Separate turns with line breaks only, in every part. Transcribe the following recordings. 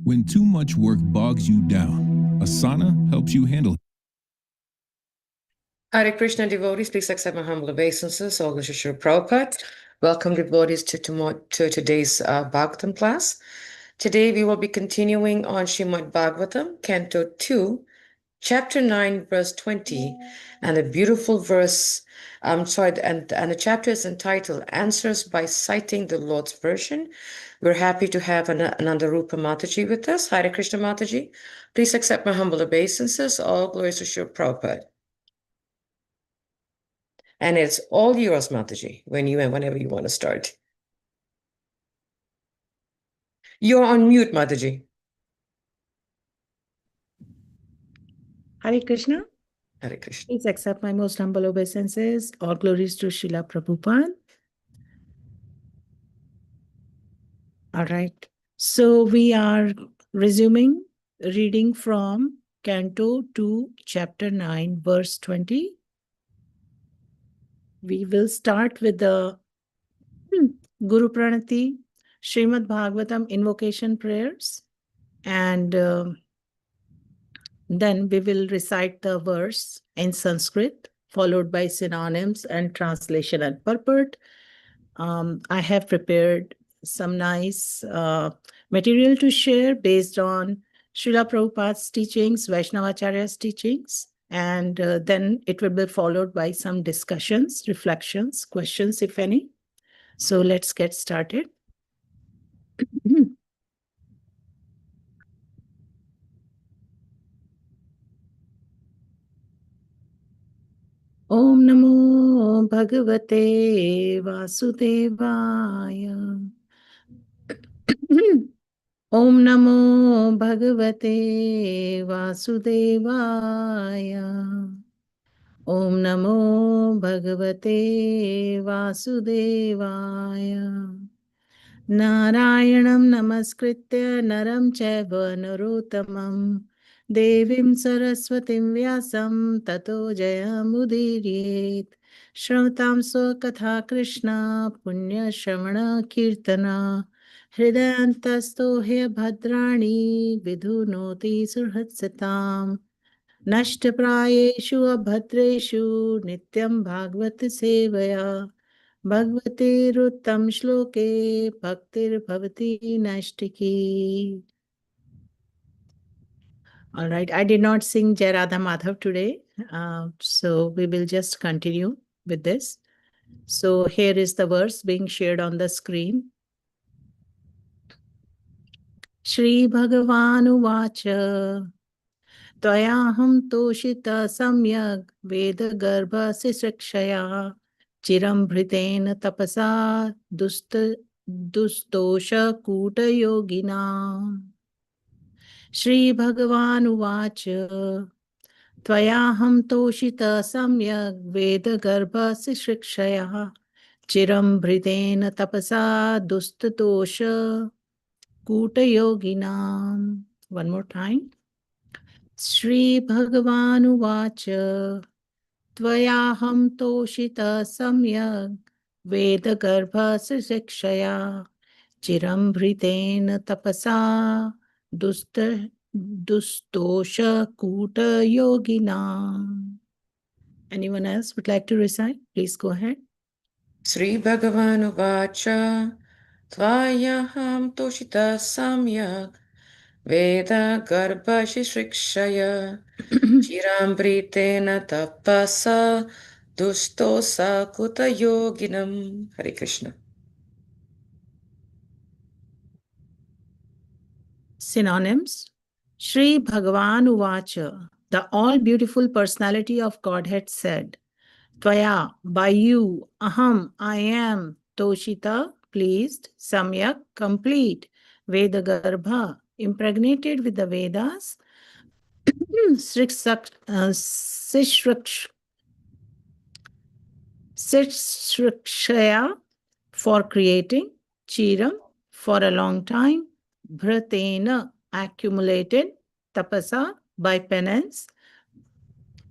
When too much work bogs you down, asana helps you handle it.
Hare Krishna devotees, please accept my humble obeisances. All glories to Śrīla Prabhupada. Welcome devotees to today's Bhagavatam class. Today we will be continuing on Śrīmad-Bhagavatam, Canto 2, Chapter 9, verse 20, and a beautiful verse, and the chapter is entitled Answers by Citing the Lord's Version. We're happy to have Anandarupa Mataji with us. Hare Krishna Mataji. Please accept my humble obeisances. All glories to Śrīla Prabhupada. And it's all yours, Mataji, whenever you want to start. You're on mute, Mataji.
Hare Krishna.
Hare Krishna.
Please accept my most humble obeisances. All glories to Srila Prabhupada. All right. So we are resuming reading from Canto 2, Chapter 9, verse 20. We will start with the Guru Pranati, Śrīmad-Bhagavatam invocation prayers, and then we will recite the verse in Sanskrit, followed by synonyms and translation and purport. I have prepared some nice material to share based on Srila Prabhupada's teachings, Vaishnavacharya's teachings, and then it will be followed by some discussions, reflections, questions, if any. So let's get started. Om Namo Bhagavate Vasudevaya. Om Namo Bhagavate Vasudevaya. Om Namo Bhagavate Vasudevaya. Narayanam Namaskritya Naram Chaiva Narottamam Devim Saraswatim Vyasam Tato Jayamudiriyet. Shravutam Swakatha Krishna Punya Shravana Kirtana Hridayantasto He Bhadrani Vidhunoti Surhatsatam Nashtaprayeshu Abhadreshu Nityam Bhagavata Sevaya Bhagavate Ruttam Shloke Bhaktir Bhavati Nashtiki. All right, I did not sing Jai Radha Madhav today, so we will just continue with this. So here is the verse being shared on the screen. śrī-bhagavān uvāca tvayāhaṁ toṣitaḥ samyag veda-garbha sisṛkṣayā ciraṁ bhṛtena tapasā dustoṣaḥ kūṭa-yoginām. śrī-bhagavān uvāca tvayāhaṁ toṣitaḥ samyag veda-garbha sisṛkṣayā ciraṁ bhṛtena tapasā dustoṣaḥ kūṭa-yoginām. One more time. śrī-bhagavān uvāca tvayāhaṁ toṣitaḥ samyag veda-garbha sisṛkṣayā ciraṁ bhṛtena tapasā dustoṣaḥ kūṭa-yoginām. Anyone else would like to recite? Please go ahead.
śrī-bhagavān uvāca tvayāhaṁ toṣitaḥ samyag veda-garbha sisṛkṣayā ciraṁ bhṛtena tapasā dustoṣaḥ kūṭa-yoginām. Hare Krishna.
Synonyms. śrī-bhagavān uvāca, the all-beautiful personality of Godhead said, tvayā, by you, aham, I am, toṣitaḥ, pleased, samyag, complete, veda-garbha, impregnated with the Vedas, sisṛkṣayā, for creating, ciraṁ, for a long time, bhṛtena, accumulated, tapasā, by penance,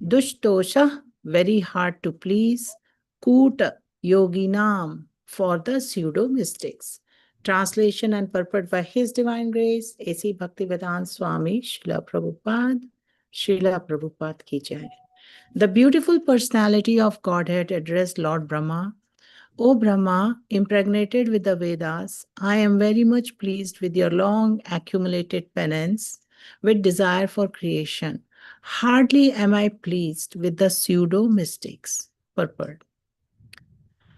dustoṣaḥ, very hard to please, kūṭa-yoginām, for the pseudo mystics. Translation and purport by His Divine Grace, A.C. Bhaktivedanta Swami Srila Prabhupada ki jai. The beautiful personality of Godhead addressed Lord Brahmā. O Brahma, impregnated with the Vedas, I am very much pleased with your long accumulated penance, with desire for creation. Hardly am I pleased with the pseudo mystics. Purport.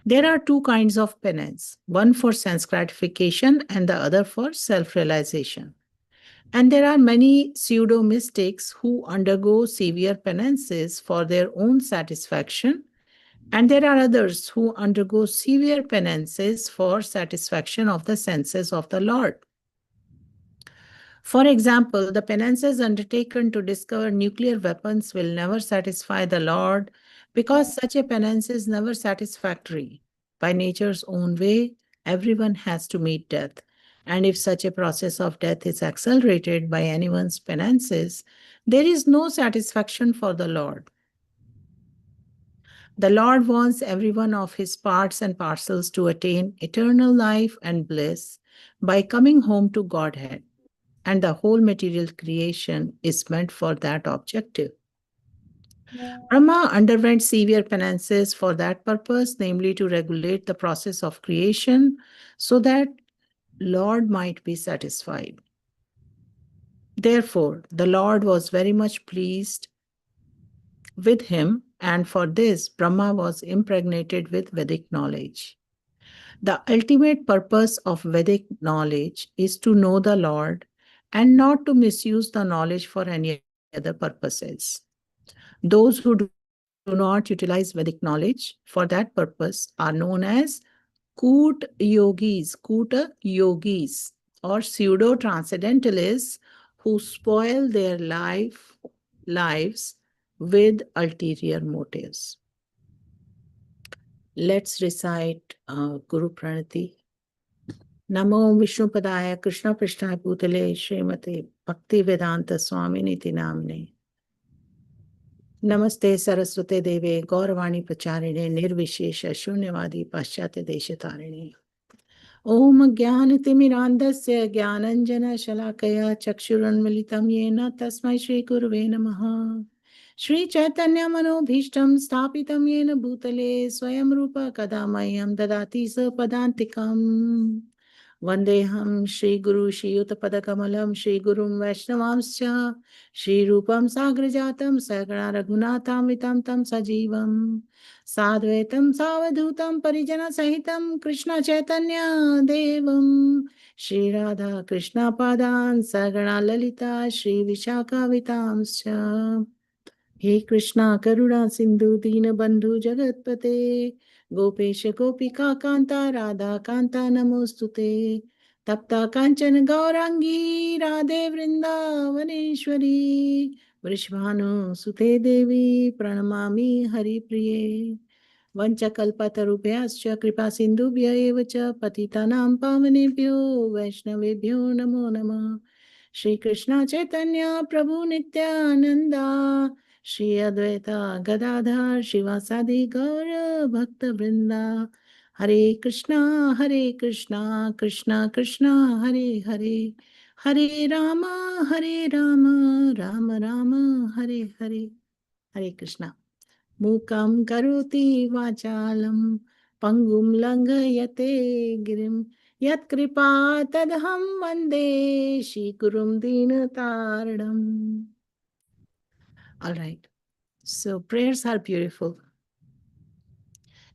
There are two kinds of penance, one for sense gratification and the other for self-realization. And there are many pseudo mystics who undergo severe penances for their own satisfaction, and there are others who undergo severe penances for satisfaction of the senses of the Lord. For example, the penances undertaken to discover nuclear weapons will never satisfy the Lord, because such a penance is never satisfactory. By nature's own way, everyone has to meet death. And if such a process of death is accelerated by anyone's penances, there is no satisfaction for the Lord. The Lord wants every one of his parts and parcels to attain eternal life and bliss by coming home to Godhead, and the whole material creation is meant for that objective. Brahma underwent severe penances for that purpose, namely to regulate the process of creation so that Lord might be satisfied. Therefore, the Lord was very much pleased with him, and for this, Brahma was impregnated with Vedic knowledge. The ultimate purpose of Vedic knowledge is to know the Lord and not to misuse the knowledge for any other purposes. Those who do not utilize Vedic knowledge for that purpose are known as kūṭa-yogis, or pseudo-transcendentalists who spoil their lives with ulterior motives. Let's recite Guru Pranati. Namo Vishnupadaya Krishna Prishnaye Bhutale Srimate Bhaktivedanta Swaminiti Namne. Namaste Saraswate Deve Gauravani Pracharine Nirvishesha Shunyavadi Paschatya Deshatarine. Om Jnanatimirandasya Jnananjana Shalakaya Chakshuranmilitam Yena Tasmai Shri Gurave Namaha. Shri Chaitanya Manobhishtam Sthapitam Yena Bhutale Swayam Rupa Kadamayam Dadati Sapadantikam. Vandeham Shri Guru Shri Yuttapada Kamalam Shri Gurum Vaishnavamscha Shri Rupam Sagrajatam Sagana Raghunatham Vitam Tam Sajivam Sadvetam Savadhutam Parijana Sahitam Krishna Chaitanya Devam Shri Radha Krishna Padan Sagana Lalita Shri Vishaka Vitamscha. He Krishna Karuna Sindhu Dina Bandhu Jagatpate Gopesha Gopika Kanta Radha Kanta Namostute Tapta Kanchana Gaurangi Radhe Vrindavaneshwari Vrishbhanu Sute Devi Pranamami Hari Priye Vanchakalpatarubhyascha Kripa Sindhubhya Evacha Patitanam Pavanebhyo Vaishnavebhyo Namo Namah. Shri Krishna Chaitanya Prabhu Nityananda Shri Advaita Gadadhar Shivasadi Gaura Bhakta Vrinda. Hare Krishna, Krishna Krishna, Hare Hare. Hare Rama, Rama Rama, Hare Hare. Hare Krishna. Mukam karoti vachalam pangum langhayate girim yat kripa tadham vande shikurum dinataranam. All right. So prayers are beautiful.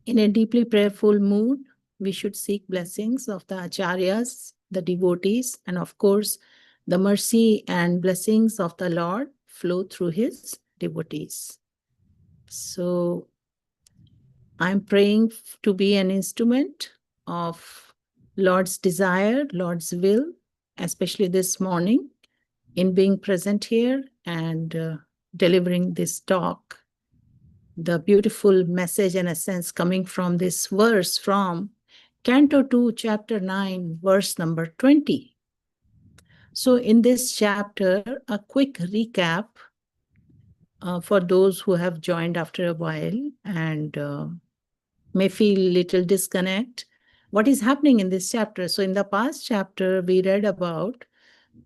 In a deeply prayerful mood, we should seek blessings of the acharyas, the devotees, and of course, the mercy and blessings of the Lord flow through his devotees. So I'm praying to be an instrument of Lord's desire, Lord's will, especially this morning, in being present here and delivering this talk. The beautiful message and essence coming from this verse from Canto 2, Chapter 9, verse number 20. So in this chapter, a quick recap for those who have joined after a while and may feel little disconnect. What is happening in this chapter? So in the past chapter, we read about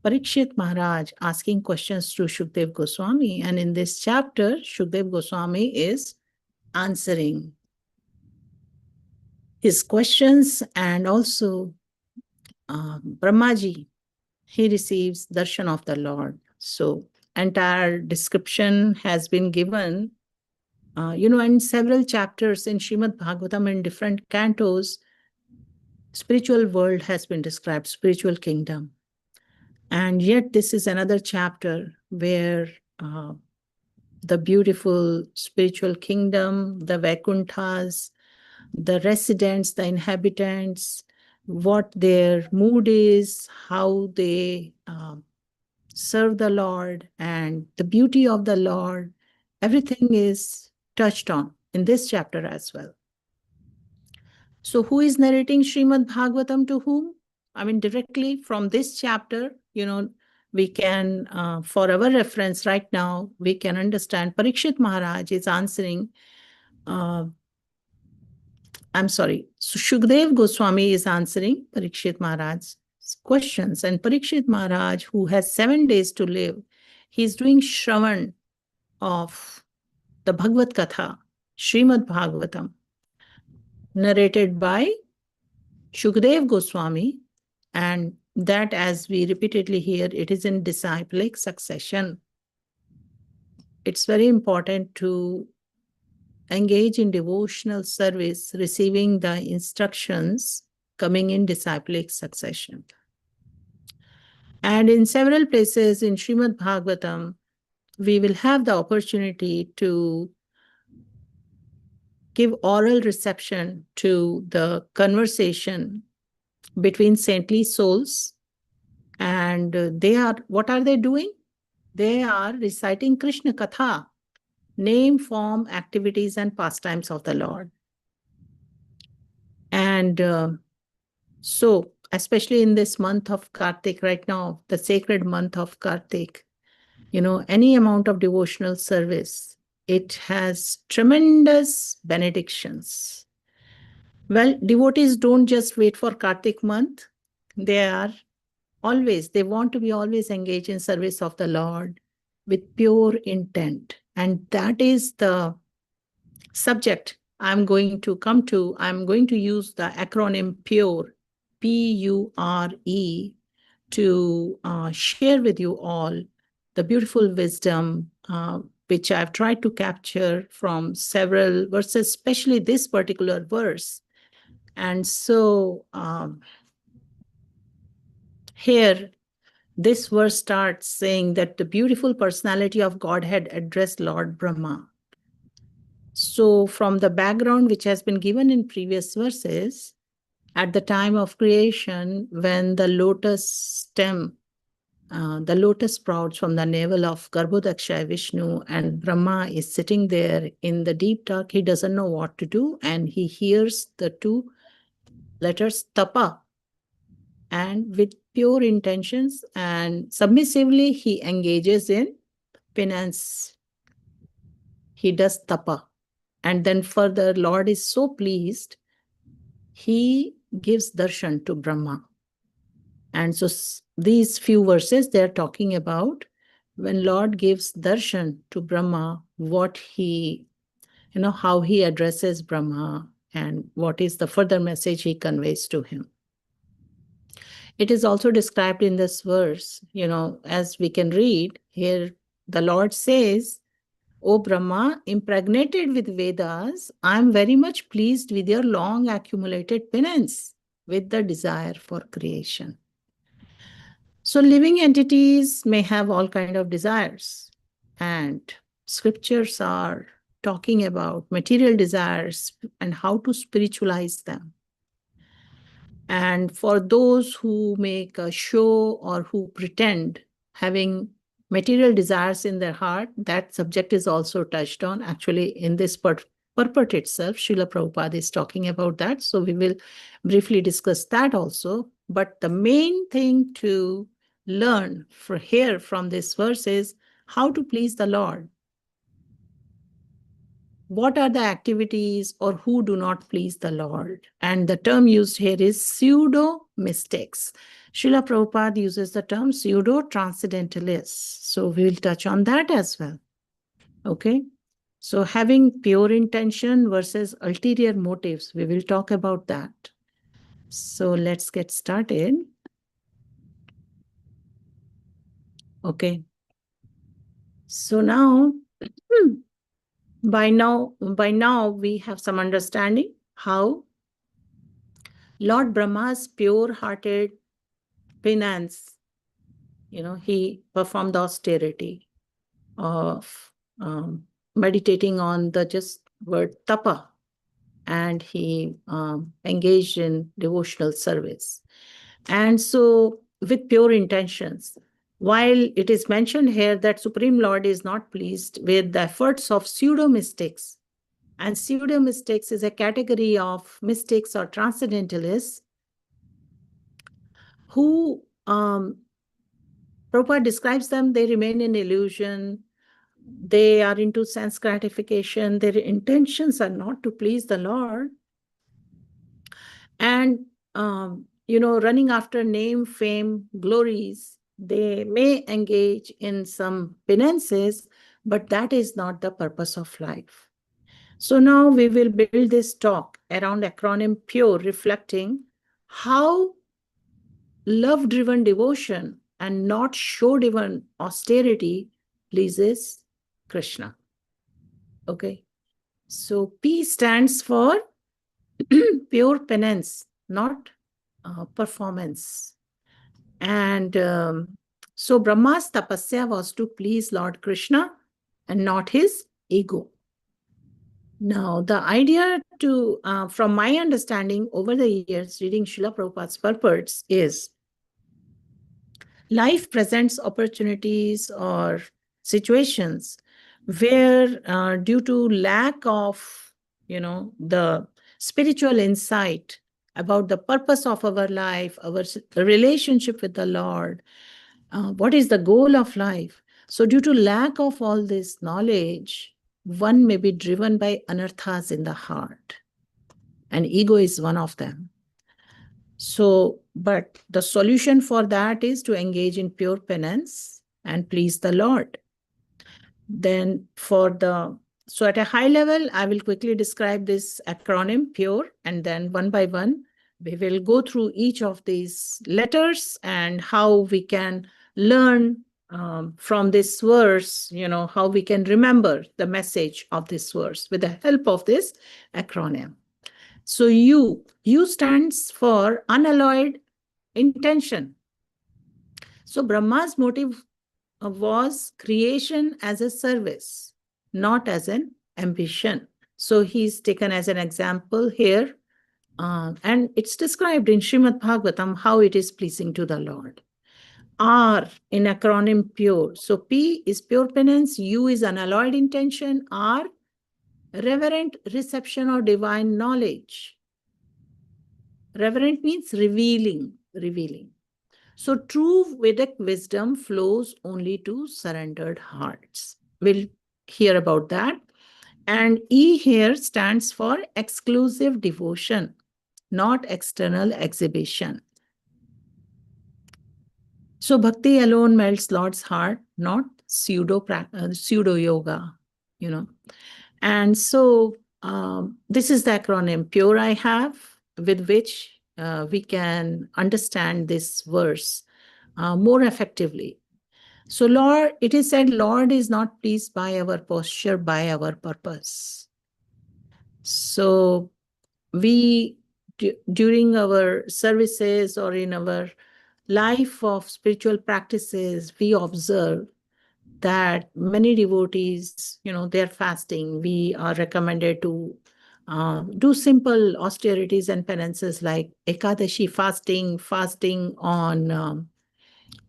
Parikshit Maharaj asking questions to Shukdev Goswami. And in this chapter, Shukdev Goswami is answering his questions, and also Brahmaji, he receives darshan of the Lord. So entire description has been given, in several chapters in Srimad Bhagavatam in different cantos. Spiritual world has been described, spiritual kingdom. And yet this is another chapter where the beautiful spiritual kingdom, the Vaikunthas, the residents, the inhabitants, what their mood is, how they serve the Lord, and the beauty of the Lord, everything is touched on in this chapter as well. So who is narrating Srimad Bhagavatam to whom? I mean, directly from this chapter, we can, for our reference right now, we can understand Parikshit Maharaj is answering, so Shukdev Goswami is answering Parikshit Maharaj's questions. And Parikshit Maharaj, who has 7 days to live, he's doing Shravan of the Bhagavad Katha, Srimad Bhagavatam, narrated by Shukdev Goswami, and that, as we repeatedly hear, it is in disciplic succession. It's very important to engage in devotional service, receiving the instructions coming in disciplic succession. And in several places in Srimad Bhagavatam, we will have the opportunity to give oral reception to the conversation between saintly souls. And what are they doing? They are reciting Krishna Katha, name, form, activities, and pastimes of the Lord. And so, especially in this month of Kartik right now, the sacred month of Kartik, any amount of devotional service, it has tremendous benedictions. Well, devotees don't just wait for Kartik month. They want to be always engaged in service of the Lord with pure intent. And that is the subject I'm going to come to. I'm going to use the acronym PURE, P-U-R-E, to share with you all the beautiful wisdom which I've tried to capture from several verses, especially this particular verse. And so here, this verse starts saying that the beautiful personality of Godhead addressed Lord Brahmā. So from the background which has been given in previous verses, at the time of creation, when the lotus stem, the lotus sprouts from the navel of Garbhodakshaya Vishnu, and Brahma is sitting there in the deep dark, he doesn't know what to do, and he hears the 2 letters tapa, and with pure intentions and submissively he engages in penance. he does tapa. And then further, Lord is so pleased, he gives darshan to Brahma. And so these few verses, they're talking about when Lord gives darshan to Brahma, what he, how he addresses Brahma and what is the further message he conveys to him. It is also described in this verse, as we can read here, the Lord says, O Brahma, impregnated with Vedas, I am very much pleased with your long accumulated penance, with the desire for creation. So living entities may have all kinds of desires, and scriptures are talking about material desires and how to spiritualize them. And for those who make a show or who pretend having material desires in their heart, that subject is also touched on. Actually, in this purport itself, Srila Prabhupada is talking about that. So we will briefly discuss that also. But the main thing to learn from this verse is how to please the Lord. What are the activities or who do not please the Lord? And the term used here is pseudo-mystics. Srila Prabhupada uses the term pseudo-transcendentalists. So we will touch on that as well. Okay. So having pure intention versus ulterior motives, we will talk about that. So let's get started. Okay. So now, by now we have some understanding how Lord Brahma's pure-hearted penance, he performed the austerity of meditating on the just word tapa, and he engaged in devotional service. And so with pure intentions, while it is mentioned here that Supreme Lord is not pleased with the efforts of pseudo-mystics, and pseudo-mystics is a category of mystics or transcendentalists who, Prabhupada describes them, they remain in illusion, they are into sense gratification, their intentions are not to please the Lord, and, running after name, fame, glories. They may engage in some penances, but that is not the purpose of life. So now we will build this talk around acronym PURE, reflecting how love-driven devotion and not show-driven austerity pleases Krishna. Okay. So P stands for pure penance, not performance. And so Brahma's tapasya was to please Lord Krishna and not his ego. Now, the idea from my understanding over the years, reading Srila Prabhupada's purports, is life presents opportunities or situations where due to lack of, the spiritual insight about the purpose of our life, our relationship with the Lord, what is the goal of life. So due to lack of all this knowledge, one may be driven by anarthas in the heart, and ego is one of them. So, but the solution for that is to engage in pure penance and please the Lord. Then so at a high level, I will quickly describe this acronym PURE, and then one by one, we will go through each of these letters and how we can learn from this verse, how we can remember the message of this verse with the help of this acronym. So U stands for unalloyed intention. So Brahma's motive was creation as a service, not as an ambition. So he's taken as an example here, and it's described in śrī-bhagavān how it is pleasing to the Lord. R in acronym PURE. So P is pure penance, U is unalloyed intention, R reverent reception of divine knowledge. Reverent means revealing. So true Vedic wisdom flows only to surrendered hearts. We'll hear about that. And E here stands for exclusive devotion, not external exhibition. So bhakti alone melts Lord's heart, not pseudo yoga, you know. And so this is the acronym PURE I have, with which we can understand this verse more effectively. So Lord, it is said, Lord is not pleased by our posture, by our purpose. So we, during our services or in our life of spiritual practices, we observe that many devotees, they're fasting. We are recommended to do simple austerities and penances like Ekadashi fasting on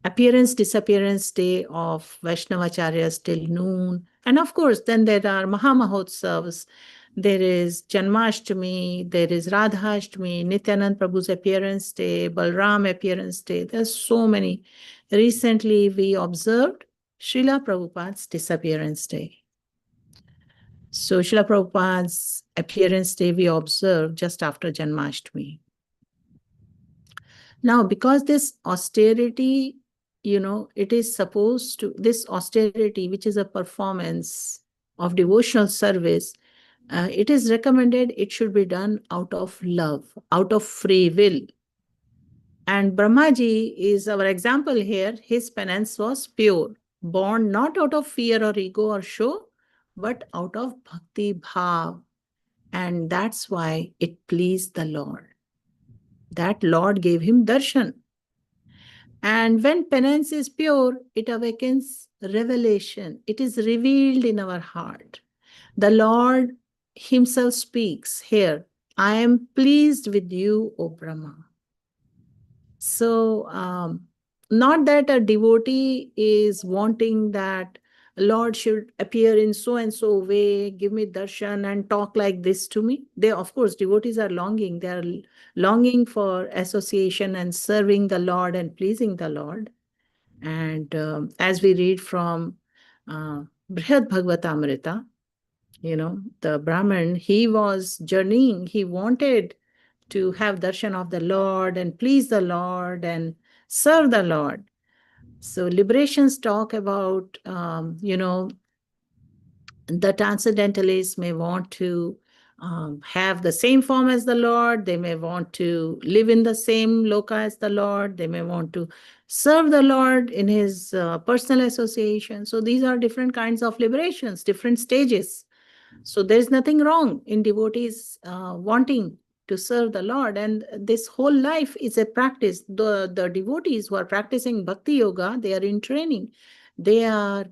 appearance, disappearance day of Vaishnavacharyas till noon. And of course, then there are Mahamahotsavas. There is Janmashtami, there is Radhashtami, Nityanand Prabhu's appearance day, Balram appearance day. There's so many. Recently, we observed Srila Prabhupada's disappearance day. So Srila Prabhupada's appearance day we observed just after Janmashtami. Now, because this austerity, it is supposed to, this austerity, which is a performance of devotional service, it is recommended it should be done out of love, out of free will. And Brahmaji is our example here. His penance was pure, born not out of fear or ego or show, but out of bhakti bhav. And that's why it pleased the Lord. That Lord gave him darshan. And when penance is pure, it awakens revelation. It is revealed in our heart. The Lord himself speaks here, I am pleased with you, O Brahma. So, not that a devotee is wanting that Lord should appear in so and so way, give me darshan and talk like this to me. They, of course, devotees are longing. They are longing for association and serving the Lord and pleasing the Lord. And as we read from Bhṛtena, the Brahmin, he was journeying. He wanted to have darshan of the Lord and please the Lord and serve the Lord. So liberations talk about, the transcendentalists may want to have the same form as the Lord. They may want to live in the same loka as the Lord. They may want to serve the Lord in his personal association. So these are different kinds of liberations, different stages. So there's nothing wrong in devotees wanting to serve the Lord. And this whole life is a practice. The devotees who are practicing bhakti yoga, they are in training. They are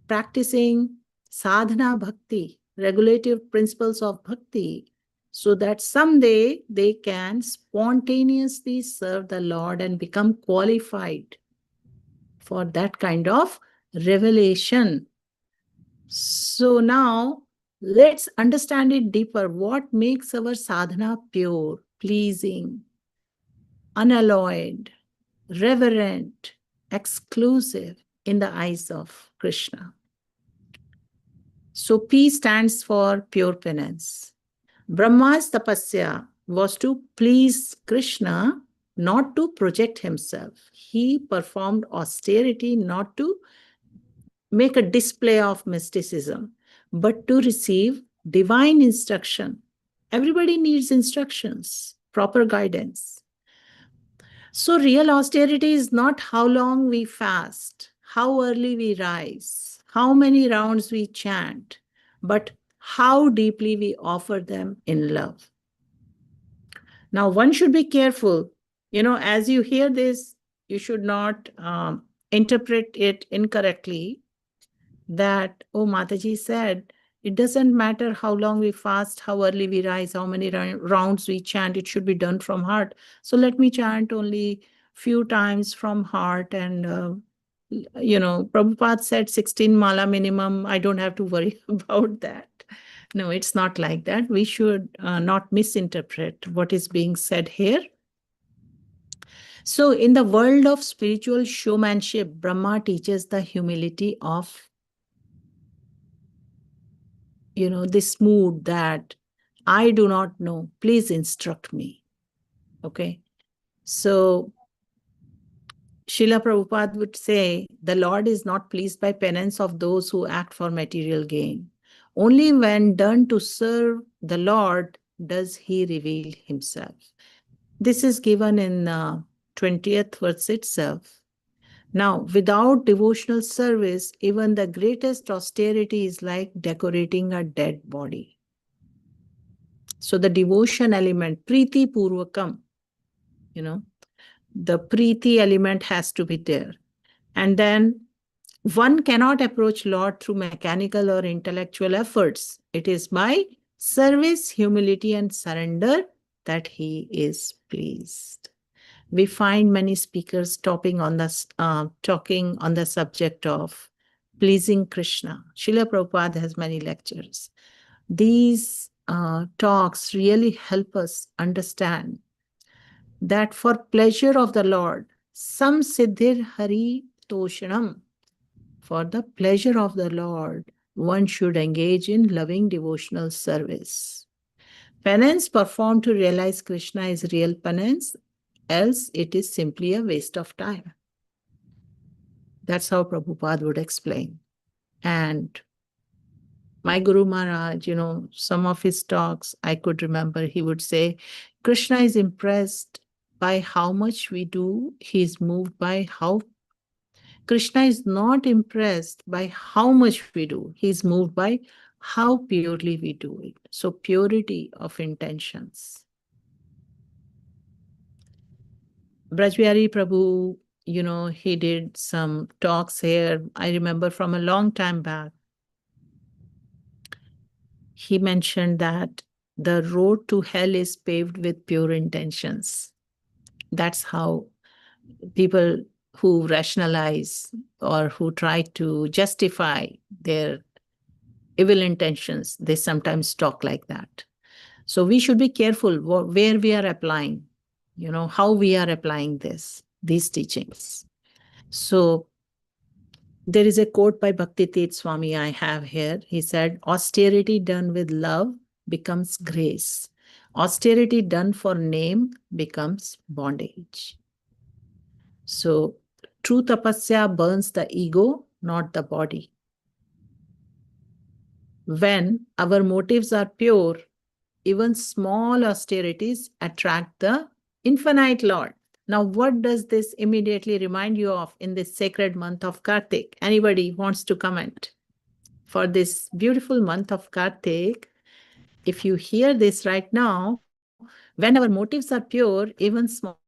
practicing sadhana bhakti, regulative principles of bhakti, so that someday they can spontaneously serve the Lord and become qualified for that kind of revelation. So now let's understand it deeper. What makes our sadhana pure, pleasing, unalloyed, reverent, exclusive in the eyes of Krishna? So P stands for pure penance. Brahma's tapasya was to please Krishna, not to project himself. He performed austerity not to make a display of mysticism, but to receive divine instruction. Everybody needs instructions, proper guidance. So real austerity is not how long we fast, how early we rise, how many rounds we chant, but how deeply we offer them in love. Now, one should be careful. As you hear this, you should not interpret it incorrectly that, oh, Mataji said, it doesn't matter how long we fast, how early we rise, how many rounds we chant, it should be done from heart. So let me chant only few times from heart. And, Prabhupada said 16 mala minimum. I don't have to worry about that. No, it's not like that. We should not misinterpret what is being said here. So in the world of spiritual showmanship, Brahma teaches the humility of this mood that I do not know, please instruct me. Okay. So Srila Prabhupada would say, the Lord is not pleased by penance of those who act for material gain. Only when done to serve the Lord does he reveal himself. This is given in 20th verse itself. Now, without devotional service, even the greatest austerity is like decorating a dead body. So the devotion element, priti purvakam, the priti element has to be there. And then one cannot approach Lord through mechanical or intellectual efforts. It is by service, humility, and surrender that he is pleased. We find many speakers talking on the subject of pleasing Krishna. Srila Prabhupada has many lectures. These talks really help us understand that for pleasure of the Lord, sam siddhir hari toṣitāḥ, for the pleasure of the Lord, one should engage in loving devotional service. Penance performed to realize Krishna is real penance, else it is simply a waste of time. That's how Prabhupada would explain. And my Guru Maharaj, some of his talks, I could remember, he would say, Krishna is impressed by how much we do. He is moved by how Krishna is not impressed by how much we do. He is moved by how purely we do it. So purity of intentions. Brajbihari Prabhu, he did some talks here. I remember from a long time back. He mentioned that the road to hell is paved with pure intentions. That's how people who rationalize or who try to justify their evil intentions, they sometimes talk like that. So we should be careful where we are applying, how we are applying these teachings. So there is a quote by Bhakti Swami I have here. He said, austerity done with love becomes grace. Austerity done for name becomes bondage. So true tapasya burns the ego, not the body. When our motives are pure, even small austerities attract the infinite Lord. Now, what does this immediately remind you of in this sacred month of Kartik? Anybody wants to comment? For this beautiful month of Kartik, if you hear this right now, when our motives are pure, even small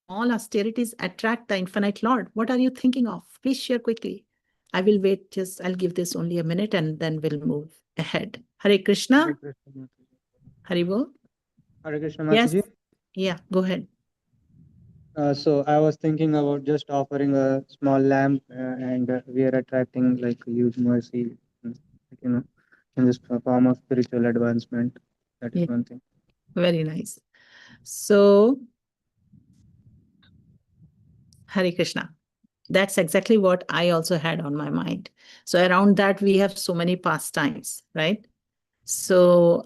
austerities attract the infinite Lord. What are you thinking of? Please share quickly. I will wait, I'll give this only a minute and then we'll move ahead. Hare Krishna. Hare Bol.
Hare Krishna,
Yes.
Mataji.
Yeah, go ahead.
So I was thinking about just offering a small lamp and we are attracting like huge mercy, in this form of spiritual advancement. That is
Yeah.
one thing.
Very nice. So, Hare Krishna. That's exactly what I also had on my mind. So around that, we have so many pastimes, right? So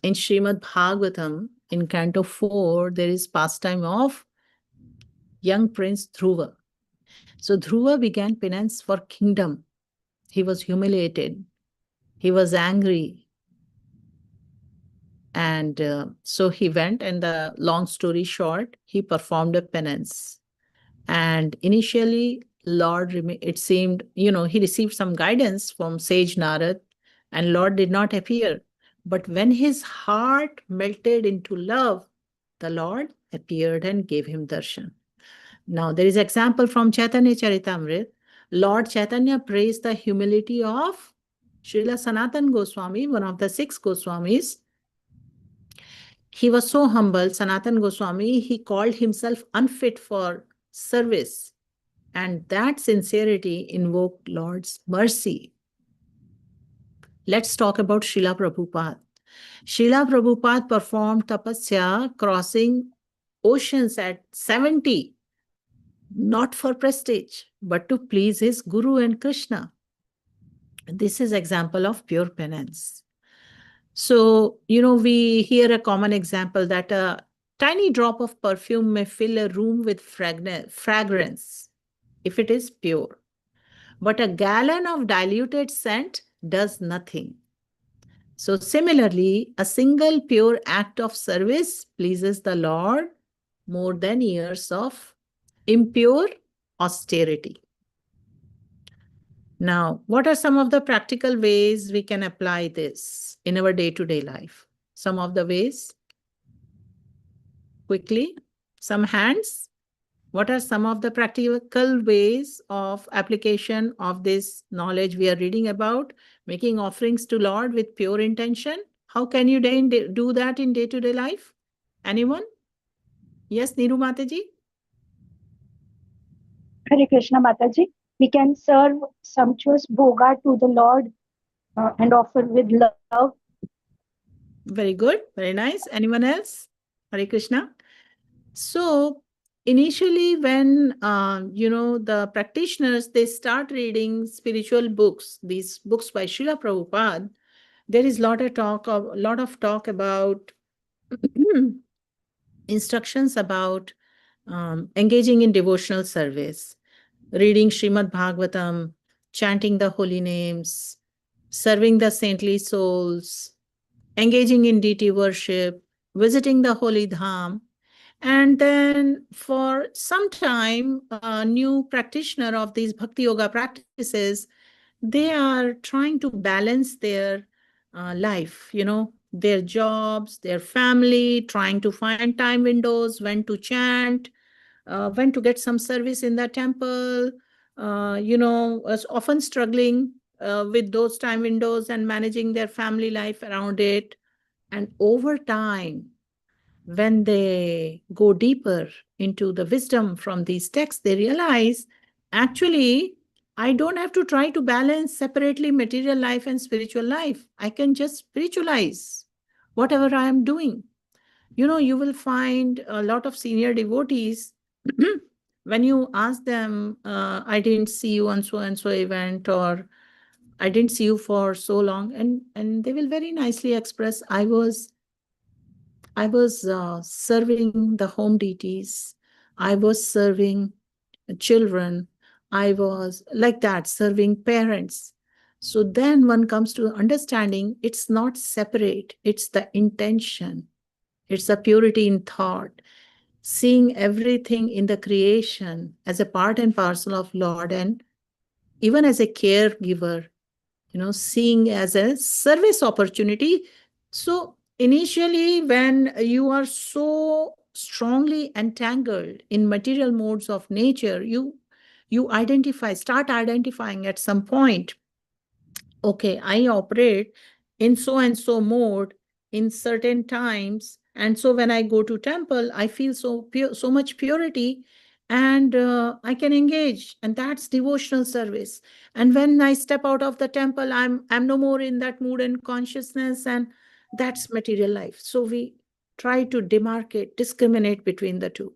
in śrī-bhagavān, in Canto 4, there is pastime of young Prince Dhruva. So Dhruva began penance for kingdom. He was humiliated. He was angry. And so he went, and the long story short, he performed a penance. And initially, Lord, it seemed, he received some guidance from sage Narad, and Lord did not appear. But when his heart melted into love, the Lord appeared and gave him darshan. Now, there is example from Chaitanya Charitamrita. Lord Chaitanya praised the humility of Srila Sanatana Goswami, one of the 6 Goswamis. He was so humble, Sanatana Goswami, he called himself unfit for service. And that sincerity invoked Lord's mercy. Let's talk about Srila Prabhupada. Srila Prabhupada performed tapasya, crossing oceans at 70, not for prestige, but to please his Guru and Krishna. This is example of pure penance. So, we hear a common example that a tiny drop of perfume may fill a room with fragrance if it is pure. But a gallon of diluted scent does nothing. So similarly, a single pure act of service pleases the Lord more than years of impure austerity. Now, what are some of the practical ways we can apply this in our day-to-day life? Some of the ways? Quickly, some hands. What are some of the practical ways of application of this knowledge we are reading about? Making offerings to Lord with pure intention. How can you do that in day-to-day life? Anyone? Yes, Niru Mataji?
Hare Krishna Mataji. We can serve sumptuous bhoga to the Lord and offer with love.
Very good. Very nice. Anyone else? Hare Krishna. So initially when, the practitioners, they start reading spiritual books, these books by Srila Prabhupada, there is a lot of talk about instructions about engaging in devotional service, reading śrī-bhagavān, chanting the holy names, serving the saintly souls, engaging in deity worship, visiting the holy dham. And then for some time, a new practitioner of these bhakti yoga practices, they are trying to balance their life, their jobs, their family, trying to find time windows, when to chant, when to get some service in the temple, was often struggling with those time windows and managing their family life around it. And over time, when they go deeper into the wisdom from these texts, they realize, actually, I don't have to try to balance separately material life and spiritual life. I can just spiritualize whatever I am doing. You will find a lot of senior devotees, when you ask them, I didn't see you on so and so event, or I didn't see you for so long, and they will very nicely express, I was serving the home deities, I was serving children, I was like that, serving parents. So then one comes to understanding it's not separate, it's the intention, it's the purity in thought, seeing everything in the creation as a part and parcel of Lord, and even as a caregiver, seeing as a service opportunity. So initially, when you are so strongly entangled in material modes of nature, you start identifying at some point, okay, I operate in so and so mode in certain times. And so when I go to temple, I feel so much purity, and I can engage, and that's devotional service. And when I step out of the temple, I'm no more in that mood and consciousness, and that's material life. So we try to discriminate between the two.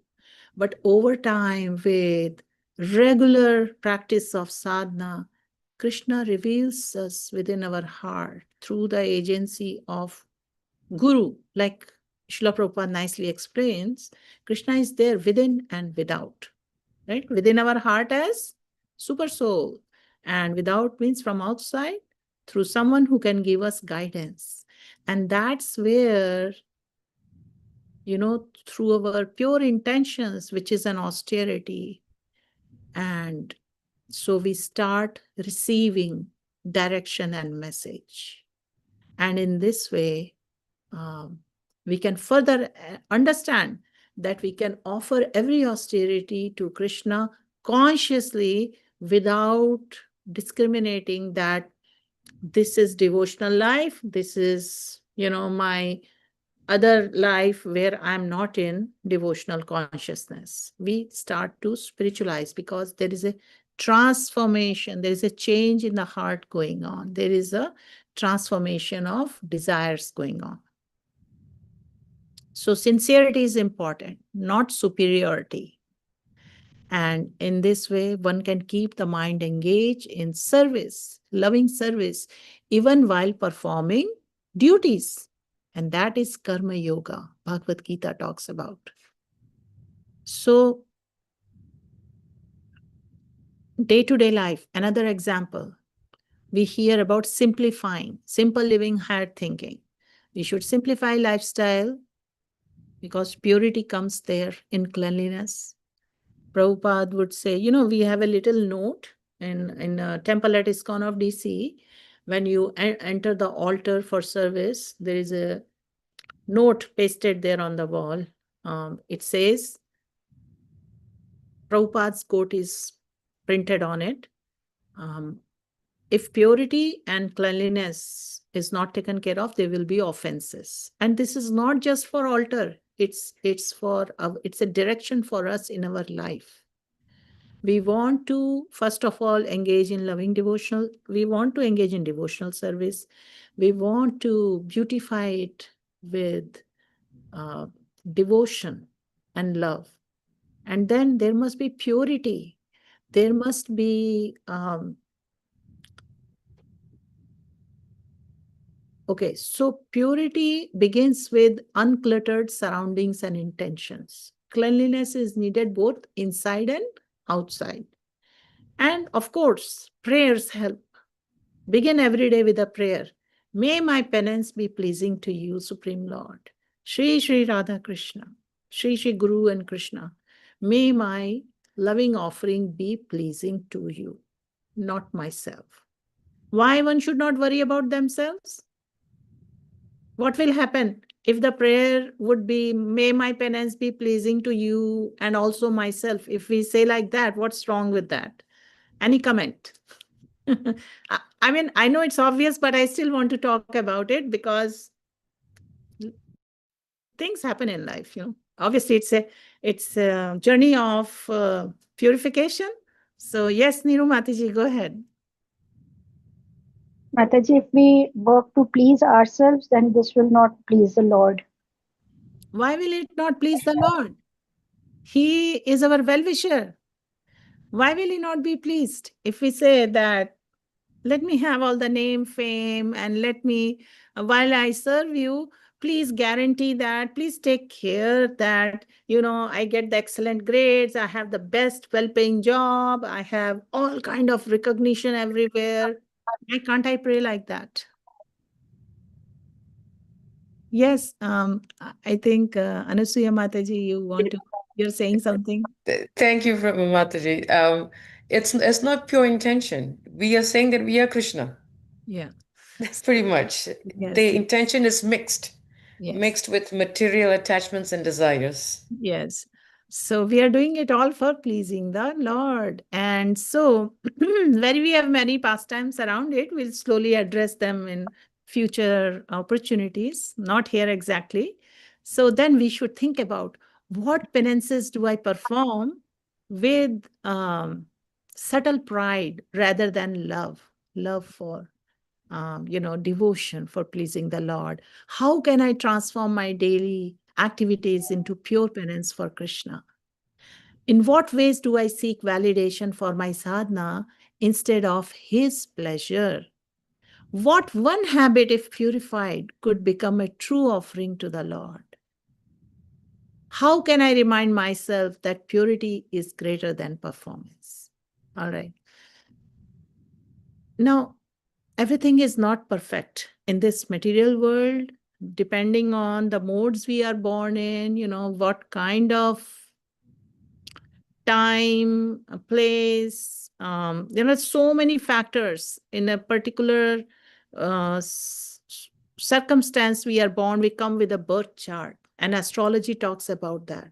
But over time, with regular practice of sadhana, Krishna reveals us within our heart through the agency of Guru. Like Srila Prabhupada nicely explains, Krishna is there within and without, right? Within our heart as super soul, and without means from outside, through someone who can give us guidance. And that's where, through our pure intentions, which is an austerity, and so we start receiving direction and message. And in this way, we can further understand that we can offer every austerity to Krishna consciously, without discriminating that this is devotional life, this is, my other life where I'm not in devotional consciousness. We start to spiritualize because there is a transformation, there is a change in the heart going on. There is a transformation of desires going on. So sincerity is important, not superiority. And in this way, one can keep the mind engaged in service, loving service, even while performing duties. And that is karma yoga, Bhagavad Gita talks about. So, day-to-day life, another example. We hear about simplifying, simple living, higher thinking. We should simplify lifestyle because purity comes there in cleanliness. Prabhupada would say, we have a little note in a temple at ISKCON of DC. When you enter the altar for service, there is a note pasted there on the wall. It says, Prabhupada's quote is printed on it. If purity and cleanliness is not taken care of, there will be offenses. And this is not just for altar. It's a direction for us in our life. We want to, first of all, engage in loving devotional. We want to engage in devotional service. We want to beautify it with devotion and love. And then there must be purity. There must be okay, so purity begins with uncluttered surroundings and intentions. Cleanliness is needed both inside and outside. And of course, prayers help. Begin every day with a prayer. May my penance be pleasing to you, Supreme Lord. Shri Shri Radha Krishna, Shri Shri Guru and Krishna. May my loving offering be pleasing to you, not myself. Why one should not worry about themselves? What will happen if the prayer would be, may my penance be pleasing to you and also myself? If we say like that, what's wrong with that? Any comment? I mean, I know it's obvious, but I still want to talk about it because things happen in life, Obviously, it's a journey of purification. So yes, Niru Mataji, go ahead.
Mataji, if we work to please ourselves, then this will not please the Lord.
Why will it not please the Lord? He is our well-wisher. Why will he not be pleased if we say that, let me have all the name, fame, and let me, while I serve you, please guarantee that, please take care that, I get the excellent grades, I have the best well-paying job, I have all kind of recognition everywhere. Why can't I pray like that? Yes, I think Anasuya Mataji, you're saying something?
Thank you, Mataji. It's not pure intention. We are saying that we are Krishna.
Yeah.
That's pretty much.
Yes,
The
yes.
intention is mixed.
Yes.
Mixed with material attachments and desires.
Yes. So we are doing it all for pleasing the Lord. And so where we have many pastimes around it, we'll slowly address them in future opportunities, not here exactly. So then we should think about what penances do I perform with subtle pride rather than love for devotion for pleasing the Lord. How can I transform my daily activities into pure penance for Krishna? In what ways do I seek validation for my sadhana instead of his pleasure? What one habit, if purified, could become a true offering to the Lord? How can I remind myself that purity is greater than performance? All right. Now, everything is not perfect in this material world, depending on the modes we are born in, what kind of time, place, there are so many factors in a particular circumstance we are born, we come with a birth chart, and astrology talks about that.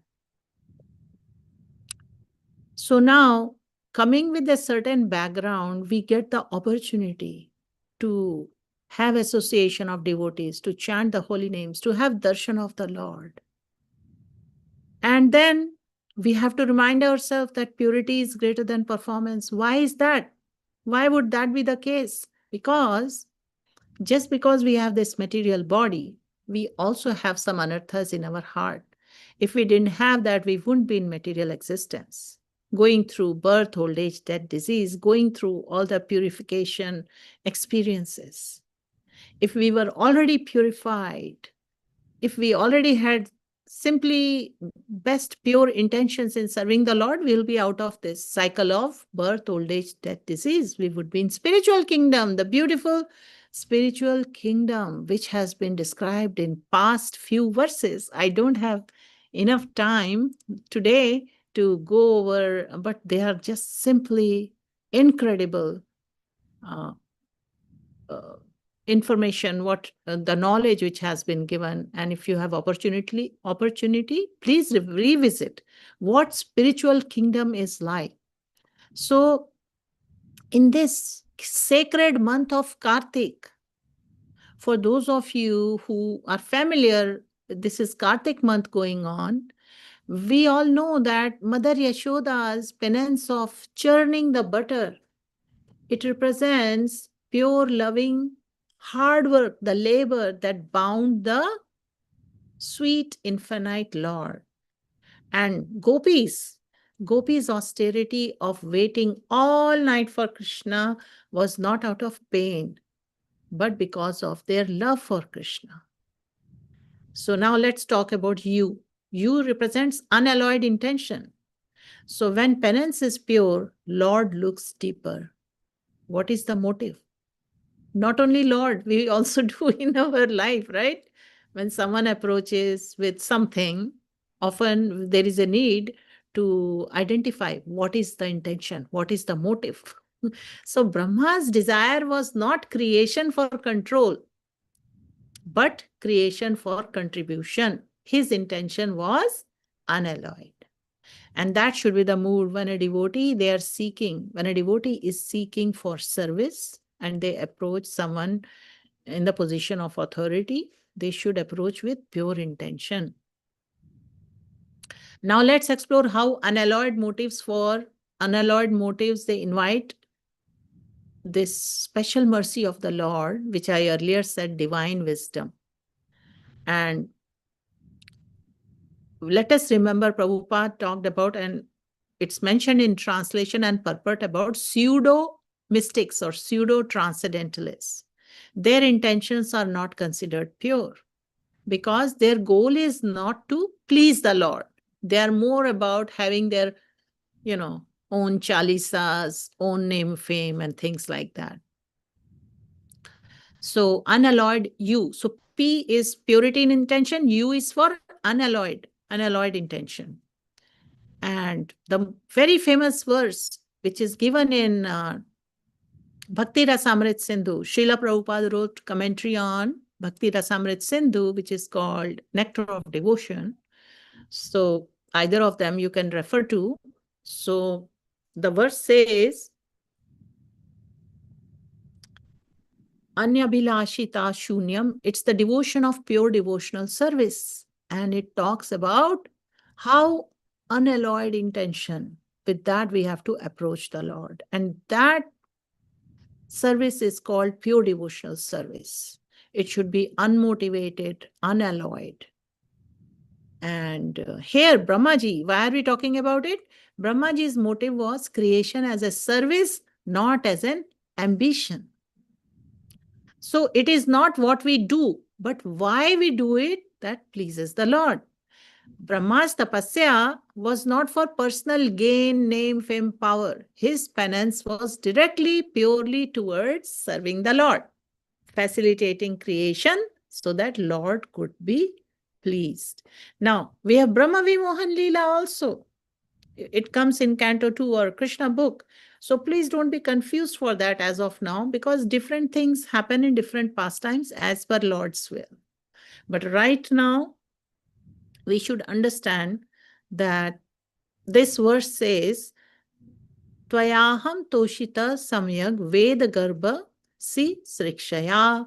So now, coming with a certain background, we get the opportunity to have association of devotees, to chant the holy names, to have darshan of the Lord. And then we have to remind ourselves that purity is greater than performance. Why is that? Why would that be the case? Because just because we have this material body, we also have some anarthas in our heart. If we didn't have that, we wouldn't be in material existence. Going through birth, old age, death, disease, going through all the purification experiences. If we were already purified, if we already had simply best pure intentions in serving the Lord, we'll be out of this cycle of birth, old age, death, disease. We would be in spiritual kingdom, the beautiful spiritual kingdom, which has been described in past few verses. I don't have enough time today to go over, but they are just simply incredible information, what the knowledge which has been given. And if you have opportunity, please revisit what spiritual kingdom is like. So in this sacred month of Kartik, for those of you who are familiar, this is Kartik month going on. We all know that Mother Yashoda's penance of churning the butter, it represents pure loving hard work, the labor that bound the sweet infinite Lord. And Gopis' austerity of waiting all night for Krishna was not out of pain, but because of their love for Krishna. So now let's talk about you. You represents unalloyed intention. So when penance is pure, Lord looks deeper. What is the motive? Not only Lord, we also do in our life, right? When someone approaches with something, often there is a need to identify what is the intention, what is the motive. So Brahma's desire was not creation for control, but creation for contribution. His intention was unalloyed. And that should be the mood when a devotee is seeking for service and they approach someone in the position of authority, they should approach with pure intention. Now let's explore how unalloyed motives, they invite this special mercy of the Lord, which I earlier said divine wisdom. And let us remember Prabhupada talked about, and it's mentioned in translation and purport, about pseudo mystics or pseudo transcendentalists. Their intentions are not considered pure because their goal is not to please the Lord. They are more about having their, own chalisas, own name, fame, and things like that. So unalloyed you. So P is purity in intention. U is for unalloyed intention. And the very famous verse, which is given in Bhakti Rasamrit Sindhu, Srila Prabhupada wrote commentary on Bhakti Rasamrit Sindhu, which is called Nectar of Devotion. So either of them you can refer to. So the verse says, Anyabhilashita Shunyam, it's the devotion of pure devotional service. And it talks about how unalloyed intention, with that we have to approach the Lord. And that service is called pure devotional service. It should be unmotivated, unalloyed. And here, Brahmaji, why are we talking about it? Brahmaji's motive was creation as a service, not as an ambition. So it is not what we do, but why we do it that pleases the Lord. Brahma's tapasya was not for personal gain, name, fame, power. His penance was directly, purely towards serving the Lord, facilitating creation so that Lord could be pleased. Now, we have Brahma Vimohan Leela also. It comes in Canto 2 or Krishna book. So please don't be confused for that as of now, because different things happen in different pastimes as per Lord's will. But right now, we should understand that this verse says, tvayāhaṁ toṣitaḥ samyag veda-garbha sisṛkṣayā.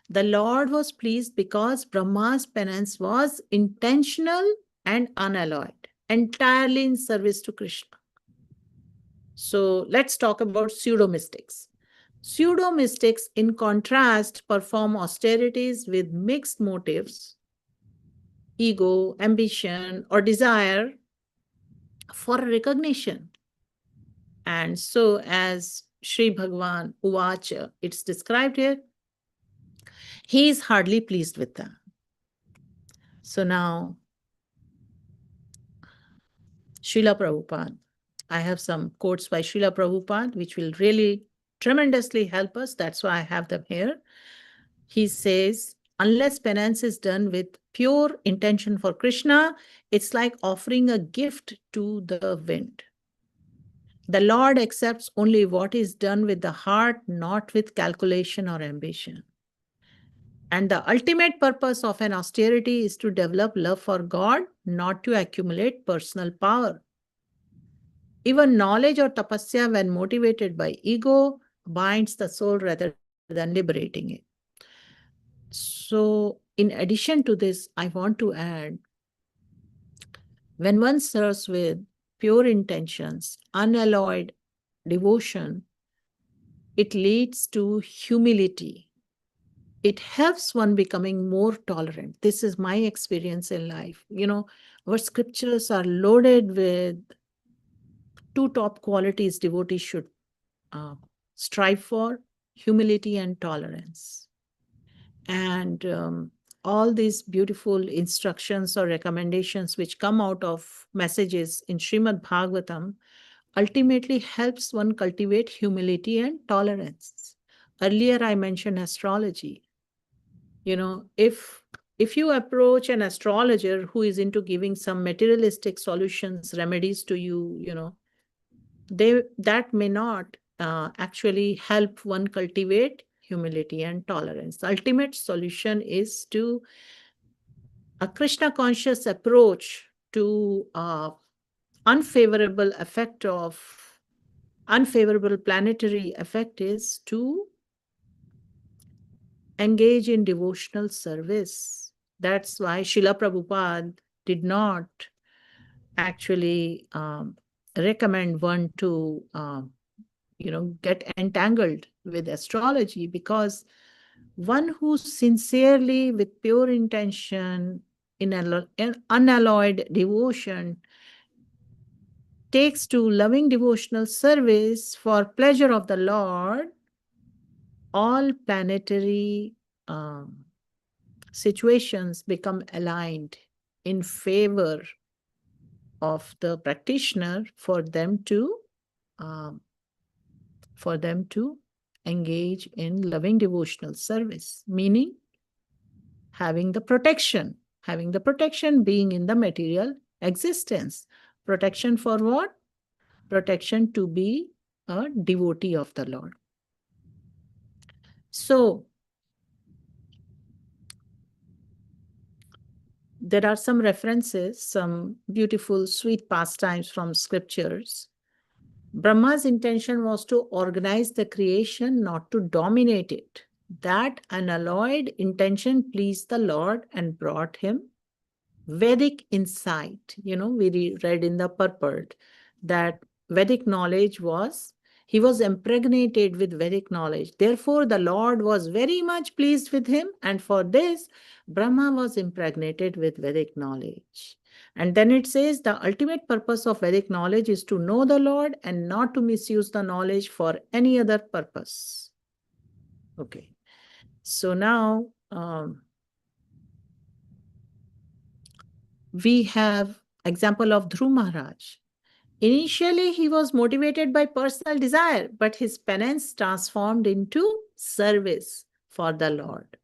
The Lord was pleased because Brahma's penance was intentional and unalloyed, entirely in service to Krishna. So let's talk about pseudo-mystics. Pseudo-mystics, in contrast, perform austerities with mixed motives, ego, ambition, or desire for recognition. And so as śrī-bhagavān, uvāca, it's described here. he is hardly pleased with them. So now, Srila Prabhupada, I have some quotes by Srila Prabhupada, which will really tremendously help us. That's why I have them here. He says, unless penance is done with pure intention for Krishna, it's like offering a gift to the wind. The Lord accepts only what is done with the heart, not with calculation or ambition. And the ultimate purpose of an austerity is to develop love for God, not to accumulate personal power. Even knowledge or tapasya, when motivated by ego, binds the soul rather than liberating it. So, in addition to this, I want to add, when one serves with pure intentions, unalloyed devotion, it leads to humility. It helps one becoming more tolerant. This is my experience in life. You know, our scriptures are loaded with two top qualities devotees should strive for: humility and tolerance. And all these beautiful instructions or recommendations which come out of messages in śrī-bhagavān ultimately helps one cultivate humility and tolerance. Earlier, I mentioned astrology. You know, if you approach an astrologer who is into giving some materialistic solutions, remedies to you, you know, that may not actually help one cultivate humility and tolerance. The ultimate solution is to a Krishna conscious approach to unfavorable planetary effect is to engage in devotional service. That's why Srila Prabhupada did not actually recommend one to get entangled with astrology, because one who sincerely, with pure intention, in unalloyed devotion, takes to loving devotional service for pleasure of the Lord, all planetary situations become aligned in favor of the practitioner for them to engage in loving devotional service, meaning having the protection being in the material existence. Protection for what? Protection to be a devotee of the Lord. So, there are some references, some beautiful, sweet pastimes from scriptures. Brahma's intention was to organize the creation, not to dominate it. That unalloyed intention pleased the Lord and brought him Vedic insight. You know, we read in the purport that Vedic knowledge he was impregnated with Vedic knowledge. Therefore, the Lord was very much pleased with him. And for this, Brahma was impregnated with Vedic knowledge. And then it says the ultimate purpose of Vedic knowledge is to know the Lord and not to misuse the knowledge for any other purpose. Okay. So now we have example of Dhruv Maharaj. Initially, he was motivated by personal desire, but his penance transformed into service for the Lord.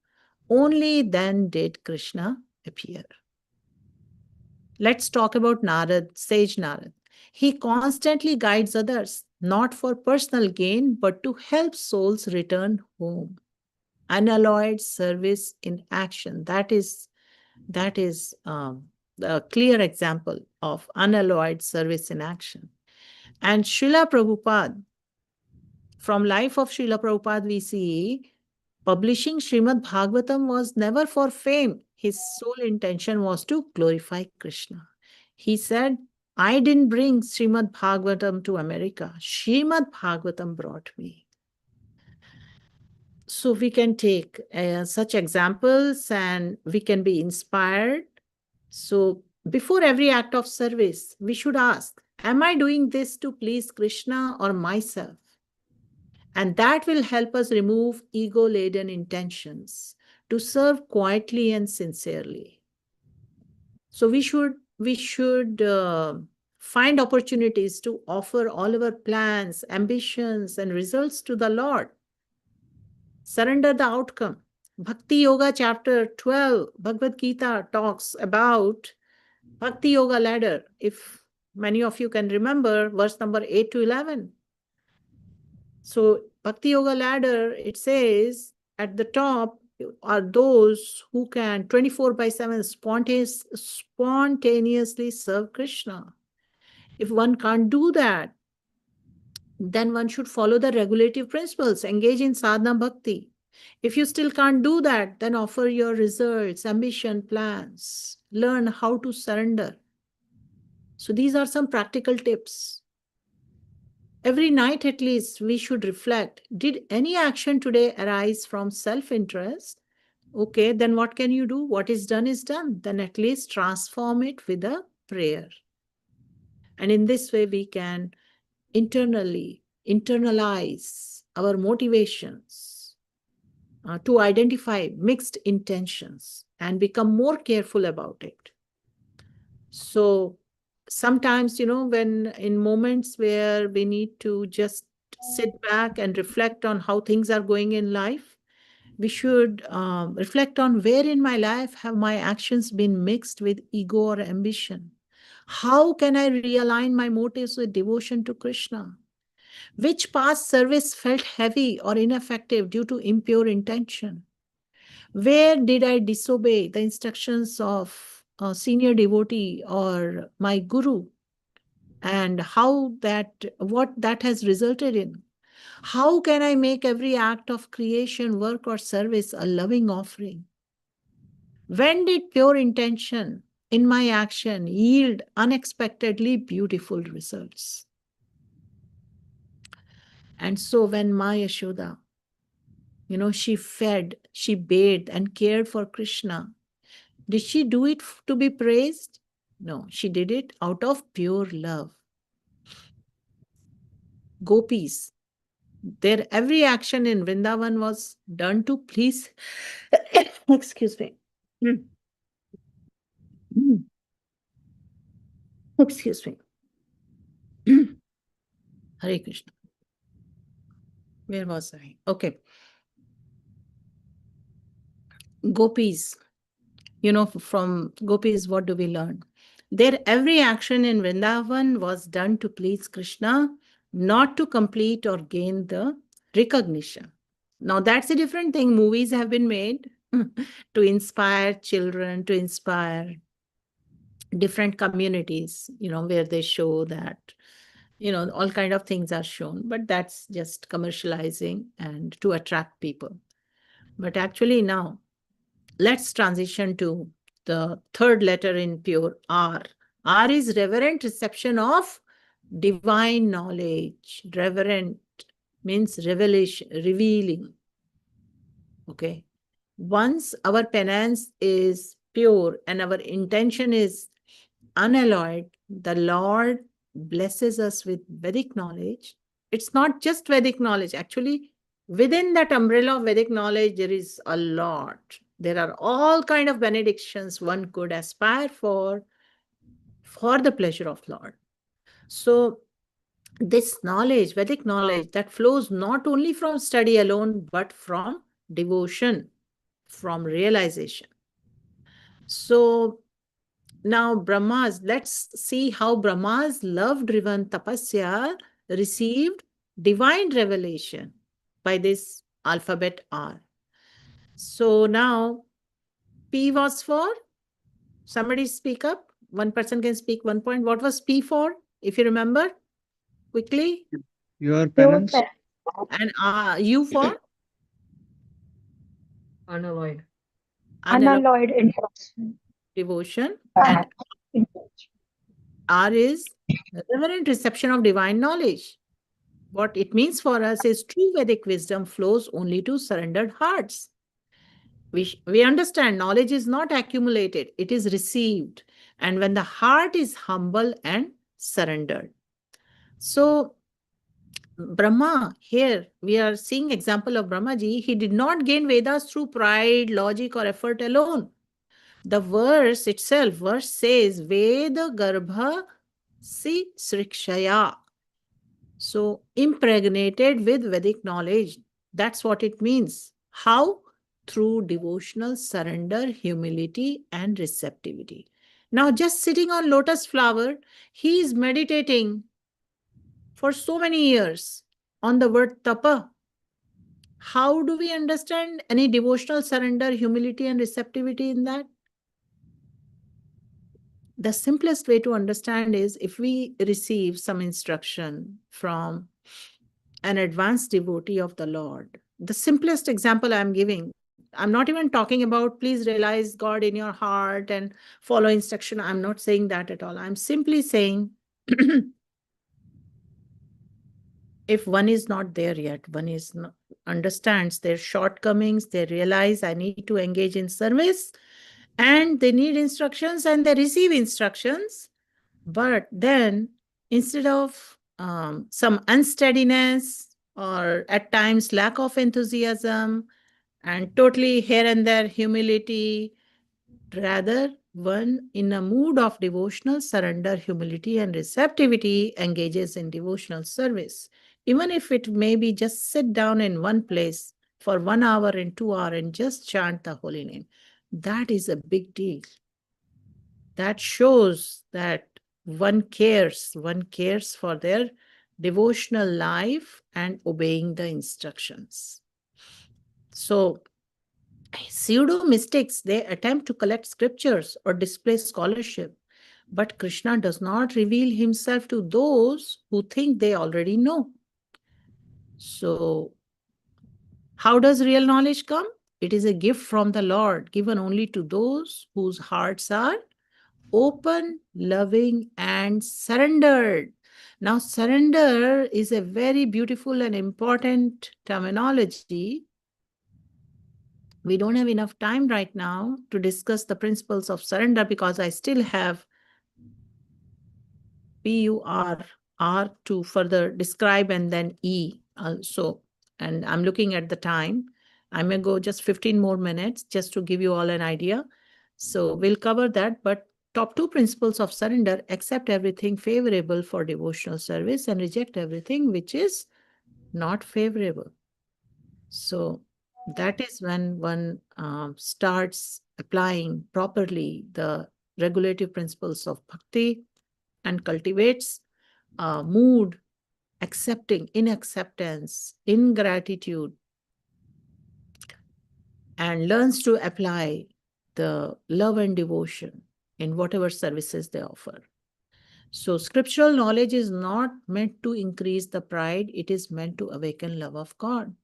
Only then did Krishna appear. Let's talk about Narad, sage Narad. He constantly guides others, not for personal gain, but to help souls return home. Unalloyed service in action. That is the clear example of unalloyed service in action. And Srila Prabhupada, from life of Srila Prabhupada, we see publishing Srimad Bhagavatam was never for fame. His sole intention was to glorify Krishna. He said, I didn't bring Srimad Bhagavatam to America. Srimad Bhagavatam brought me. So we can take such examples and we can be inspired. So before every act of service, we should ask, am I doing this to please Krishna or myself? And that will help us remove ego-laden intentions. to serve quietly and sincerely. So we should find opportunities to offer all our plans, ambitions, and results to the Lord. Surrender the outcome. Bhakti Yoga chapter 12, Bhagavad Gita talks about Bhakti Yoga ladder. If many of you can remember, verse number 8 to 11. So Bhakti Yoga ladder, it says at the top are those who can 24/7 spontaneously serve Krishna. If one can't do that, then one should follow the regulative principles, engage in sadhana bhakti. If you still can't do that, then offer your results, ambition, plans. Learn how to surrender. So these are some practical tips. Every night at least, we should reflect, did any action today arise from self-interest? Okay, then what can you do? What is done is done. Then at least transform it with a prayer. And in this way, we can internalize our motivations to identify mixed intentions and become more careful about it. So sometimes, when in moments where we need to just sit back and reflect on how things are going in life, we should reflect on where in my life have my actions been mixed with ego or ambition. How can I realign my motives with devotion to Krishna? Which past service felt heavy or ineffective due to impure intention? Where did I disobey the instructions of a senior devotee or my guru? And what that has resulted in? How can I make every act of creation, work, or service a loving offering? When did pure intention in my action yield unexpectedly beautiful results? And so when Ma Yashoda, she fed, she bathed and cared for Krishna, did she do it to be praised? No, she did it out of pure love. Gopis, their every action in Vrindavan was done to please, excuse me. Excuse me. Hare Krishna. Where was I? Okay. Gopis, from Gopis, what do we learn? Their every action in Vrindavan was done to please Krishna, not to complete or gain the recognition. Now, that's a different thing. Movies have been made to inspire children, to inspire different communities, where they show that, all kind of things are shown, but that's just commercializing and to attract people. But actually now, let's transition to the third letter in pure R. R is reverent reception of divine knowledge. Reverent means revelation, revealing. Okay. Once our penance is pure and our intention is unalloyed, the Lord blesses us with Vedic knowledge. It's not just Vedic knowledge. Actually, within that umbrella of Vedic knowledge, there is a lot. There are all kind of benedictions one could aspire for the pleasure of Lord. So this knowledge, Vedic knowledge, that flows not only from study alone, but from devotion, from realization. So now let's see how Brahma's love-driven tapasya received divine revelation by this alphabet R. So now P was for, somebody speak up. One person can speak 1 point. What was P for, if you remember? Quickly.
Your penance.
And U for?
Unalloyed.
Unalloyed interest.
Devotion. And R is reverent reception of divine knowledge. What it means for us is true Vedic wisdom flows only to surrendered hearts. We understand knowledge is not accumulated, it is received. And when the heart is humble and surrendered. So Brahma, here we are seeing example of Brahmaji. He did not gain Vedas through pride, logic, or effort alone. The verse itself, verse says, veda-garbha sisṛkṣayā. So, impregnated with Vedic knowledge. That's what it means. How? Through devotional surrender, humility, and receptivity. Now, just sitting on lotus flower, he is meditating for so many years on the word tapa. How do we understand any devotional surrender, humility, and receptivity in that? The simplest way to understand is if we receive some instruction from an advanced devotee of the Lord. The simplest example I'm giving, I'm not even talking about please realize God in your heart and follow instruction. I'm not saying that at all. I'm simply saying if one is not there yet, one is not, understands their shortcomings, they realize I need to engage in service and they need instructions and they receive instructions. But then instead of some unsteadiness or at times lack of enthusiasm and totally here and there humility, rather one in a mood of devotional surrender, humility, and receptivity engages in devotional service. Even if it may be just sit down in one place for 1 hour and 2 hours and just chant the holy name. That is a big deal. That shows that one cares for their devotional life and obeying the instructions. So, pseudo mystics, they attempt to collect scriptures or display scholarship, but Krishna does not reveal himself to those who think they already know. So, how does real knowledge come? It is a gift from the Lord, given only to those whose hearts are open, loving, and surrendered. Now, surrender is a very beautiful and important terminology. We don't have enough time right now to discuss the principles of surrender because I still have PUR to further describe and then E also. And I'm looking at the time. I may go just 15 more minutes just to give you all an idea. So we'll cover that. But top 2 principles of surrender: accept everything favorable for devotional service and reject everything which is not favorable. So that is when one starts applying properly the regulative principles of bhakti and cultivates mood, accepting, in acceptance, in gratitude, and learns to apply the love and devotion in whatever services they offer. So scriptural knowledge is not meant to increase the pride, it is meant to awaken love of God.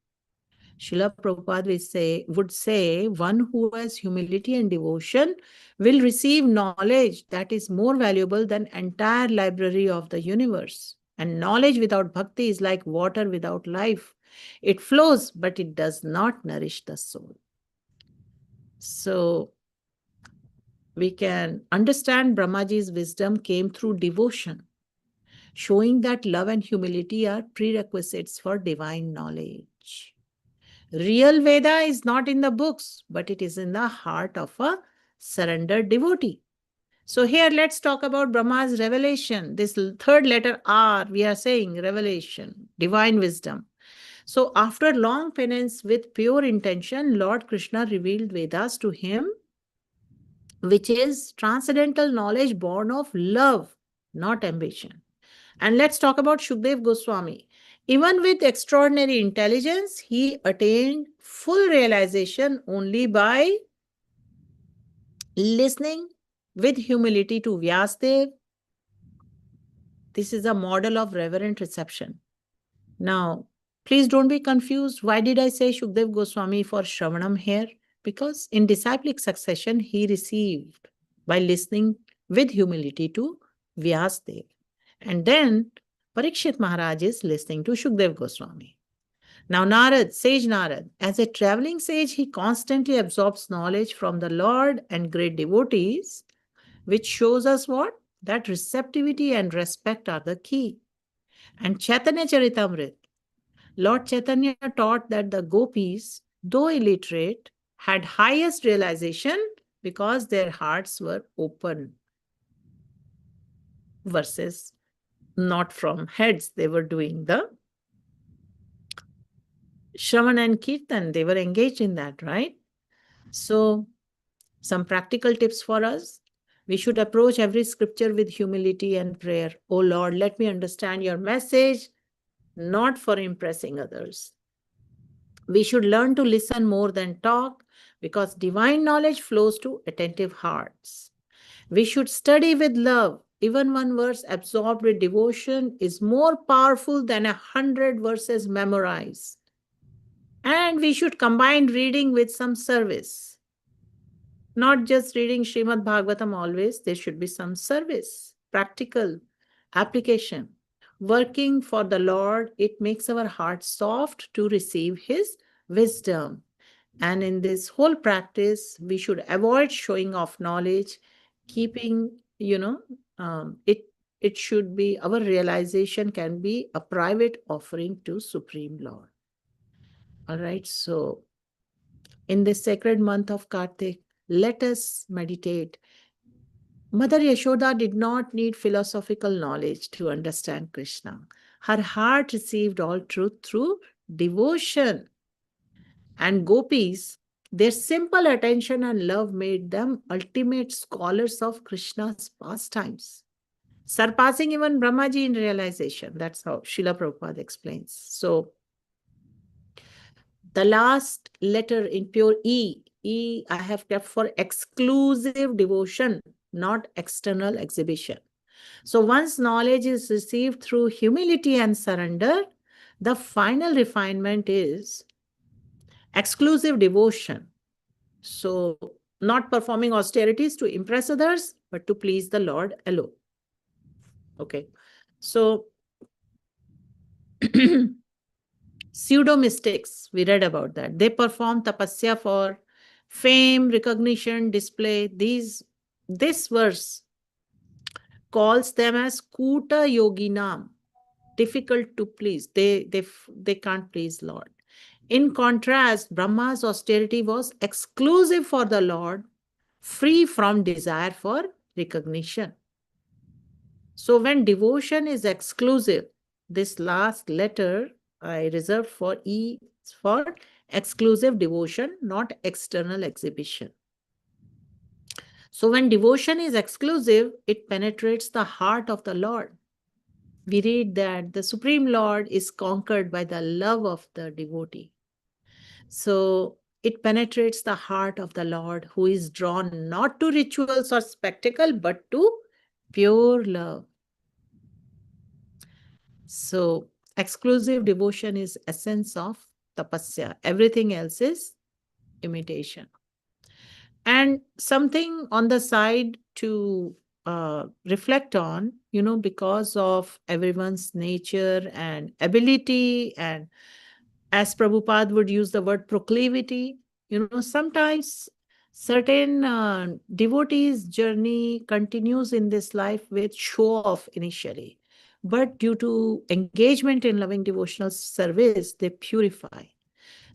Srila Prabhupada would say, one who has humility and devotion will receive knowledge that is more valuable than entire library of the universe. And knowledge without bhakti is like water without life. It flows, but it does not nourish the soul. So we can understand Brahmaji's wisdom came through devotion, showing that love and humility are prerequisites for divine knowledge. Real Veda is not in the books, but it is in the heart of a surrendered devotee. So here let's talk about Brahma's revelation. This third letter R, we are saying revelation, divine wisdom. So after long penance with pure intention, Lord Krishna revealed Vedas to him, which is transcendental knowledge born of love, not ambition. And let's talk about Shukdev Goswami. Even with extraordinary intelligence, he attained full realization only by listening with humility to Vyasadev. This is a model of reverent reception. Now, please don't be confused. Why did I say Shukdev Goswami for Shravanam here? Because in disciplic succession, he received by listening with humility to Vyasadev. And then Parikshit Maharaj is listening to Shukdev Goswami. Now Narad, sage Narad, as a traveling sage, he constantly absorbs knowledge from the Lord and great devotees, which shows us what? That receptivity and respect are the key. And Chaitanya Charitamrita, Lord Chaitanya taught that the gopis, though illiterate, had highest realization because their hearts were open, versus not from heads. They were doing the Shravan and Kirtan. They were engaged in that, right? So, some practical tips for us. We should approach every scripture with humility and prayer. Oh Lord, let me understand your message, not for impressing others. We should learn to listen more than talk, because divine knowledge flows to attentive hearts. We should study with love. Even one verse absorbed with devotion is more powerful than 100 verses memorized. And we should combine reading with some service. Not just reading śrī-bhagavān always, there should be some service, practical application. Working for the Lord, it makes our hearts soft to receive His wisdom. And in this whole practice, we should avoid showing off knowledge, keeping, it should be, our realization can be a private offering to Supreme Lord. All right, so in this sacred month of Kartik, let us meditate. Mother Yashoda did not need philosophical knowledge to understand Krishna. Her heart received all truth through devotion. And gopis, their simple attention and love made them ultimate scholars of Krishna's pastimes, surpassing even Brahmaji in realization. That's how Srila Prabhupada explains. So, the last letter in pure E I have kept for exclusive devotion, not external exhibition. So once knowledge is received through humility and surrender, the final refinement is exclusive devotion. So not performing austerities to impress others, but to please the Lord alone. Okay. So pseudo mystics, we read about that. They perform tapasya for fame, recognition, display. This verse calls them as kūṭa-yoginām, difficult to please. They can't please Lord. In contrast, Brahma's austerity was exclusive for the Lord, free from desire for recognition. So when devotion is exclusive, this last letter I reserved for E for exclusive devotion, not external exhibition. So when devotion is exclusive, it penetrates the heart of the Lord. We read that the Supreme Lord is conquered by the love of the devotee. So it penetrates the heart of the Lord, who is drawn not to rituals or spectacle, but to pure love. So exclusive devotion is essence of tapasya. Everything else is imitation. And something on the side to reflect on, because of everyone's nature and ability, and as Prabhupada would use the word proclivity, sometimes certain devotees' journey continues in this life with show off initially. But due to engagement in loving devotional service, they purify.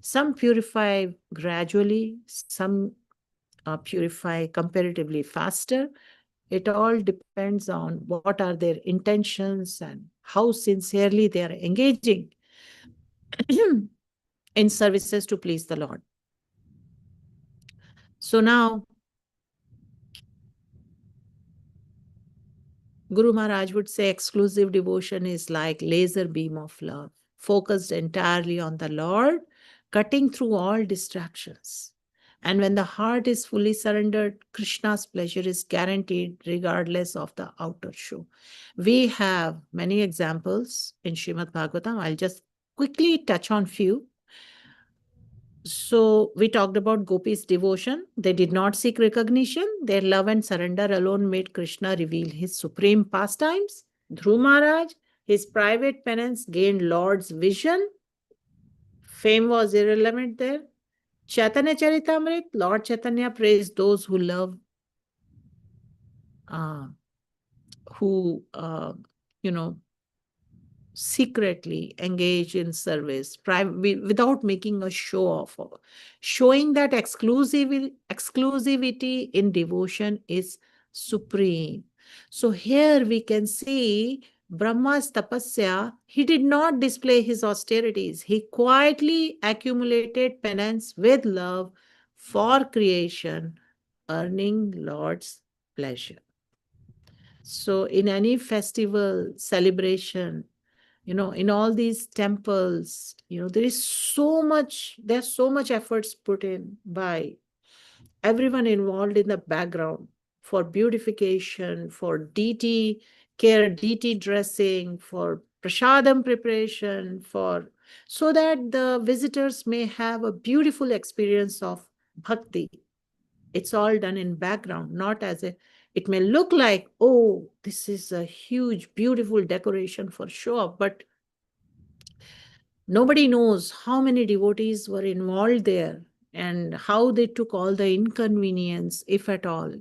Some purify gradually, some purify comparatively faster. It all depends on what are their intentions and how sincerely they are engaging in services to please the Lord. So now, Guru Maharaj would say exclusive devotion is like laser beam of love, focused entirely on the Lord, cutting through all distractions. And when the heart is fully surrendered, Krishna's pleasure is guaranteed regardless of the outer show. We have many examples in Srimad Bhagavatam. I'll just quickly touch on few. So we talked about Gopi's devotion. They did not seek recognition. Their love and surrender alone made Krishna reveal his supreme pastimes. Dhruv Maharaj, his private penance gained Lord's vision. Fame was irrelevant there. Chaitanya Charitamrita, Lord Chaitanya praised those who love, secretly engage in service without making a show off. Showing that exclusivity in devotion is supreme. So here we can see Brahma's tapasya. He did not display his austerities. He quietly accumulated penance with love for creation, earning Lord's pleasure. So in any festival, celebration, in all these temples, there's so much efforts put in by everyone involved in the background for beautification, for deity care, deity dressing, for prasadam preparation, so that the visitors may have a beautiful experience of bhakti. It's all done in background, not as it may look like, oh, this is a huge, beautiful decoration for show off, but nobody knows how many devotees were involved there and how they took all the inconvenience, if at all,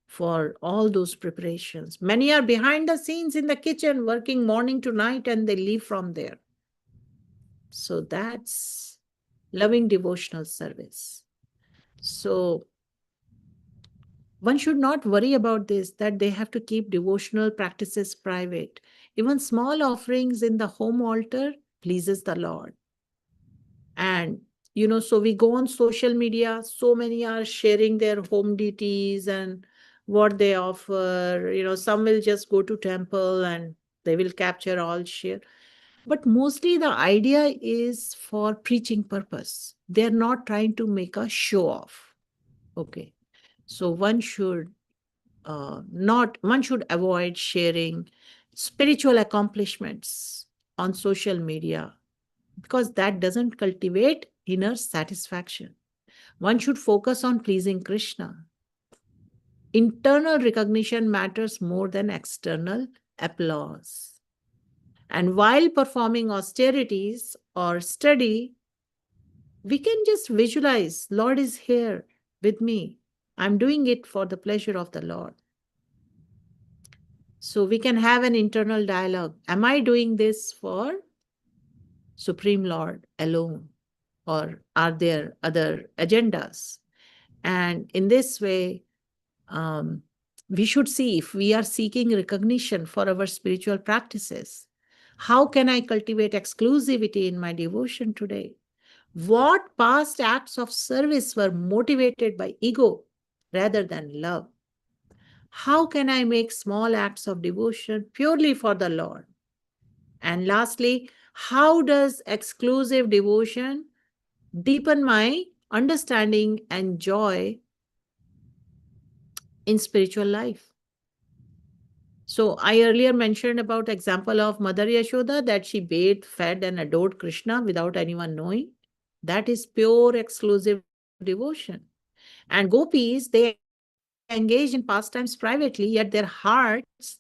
for all those preparations. Many are behind the scenes in the kitchen working morning to night, and they leave from there. So that's loving devotional service. So one should not worry about this, that they have to keep devotional practices private. Even small offerings in the home altar pleases the Lord. And, so we go on social media, so many are sharing their home deities and what they offer. Some will just go to temple and they will capture all, share. But mostly the idea is for preaching purpose. They're not trying to make a show off. Okay. So one should avoid sharing spiritual accomplishments on social media, because that doesn't cultivate inner satisfaction. One should focus on pleasing Krishna. Internal recognition matters more than external applause. And while performing austerities or study, we can just visualize, Lord is here with me. I'm doing it for the pleasure of the Lord. So we can have an internal dialogue. Am I doing this for Supreme Lord alone? Or are there other agendas? And in this way, we should see if we are seeking recognition for our spiritual practices. How can I cultivate exclusivity in my devotion today? What past acts of service were motivated by ego rather than love? How can I make small acts of devotion purely for the Lord? And lastly, how does exclusive devotion deepen my understanding and joy in spiritual life? So I earlier mentioned about example of Mother Yashoda, that she bathed, fed, and adored Krishna without anyone knowing. That is pure exclusive devotion. And gopis, they engage in pastimes privately, yet their hearts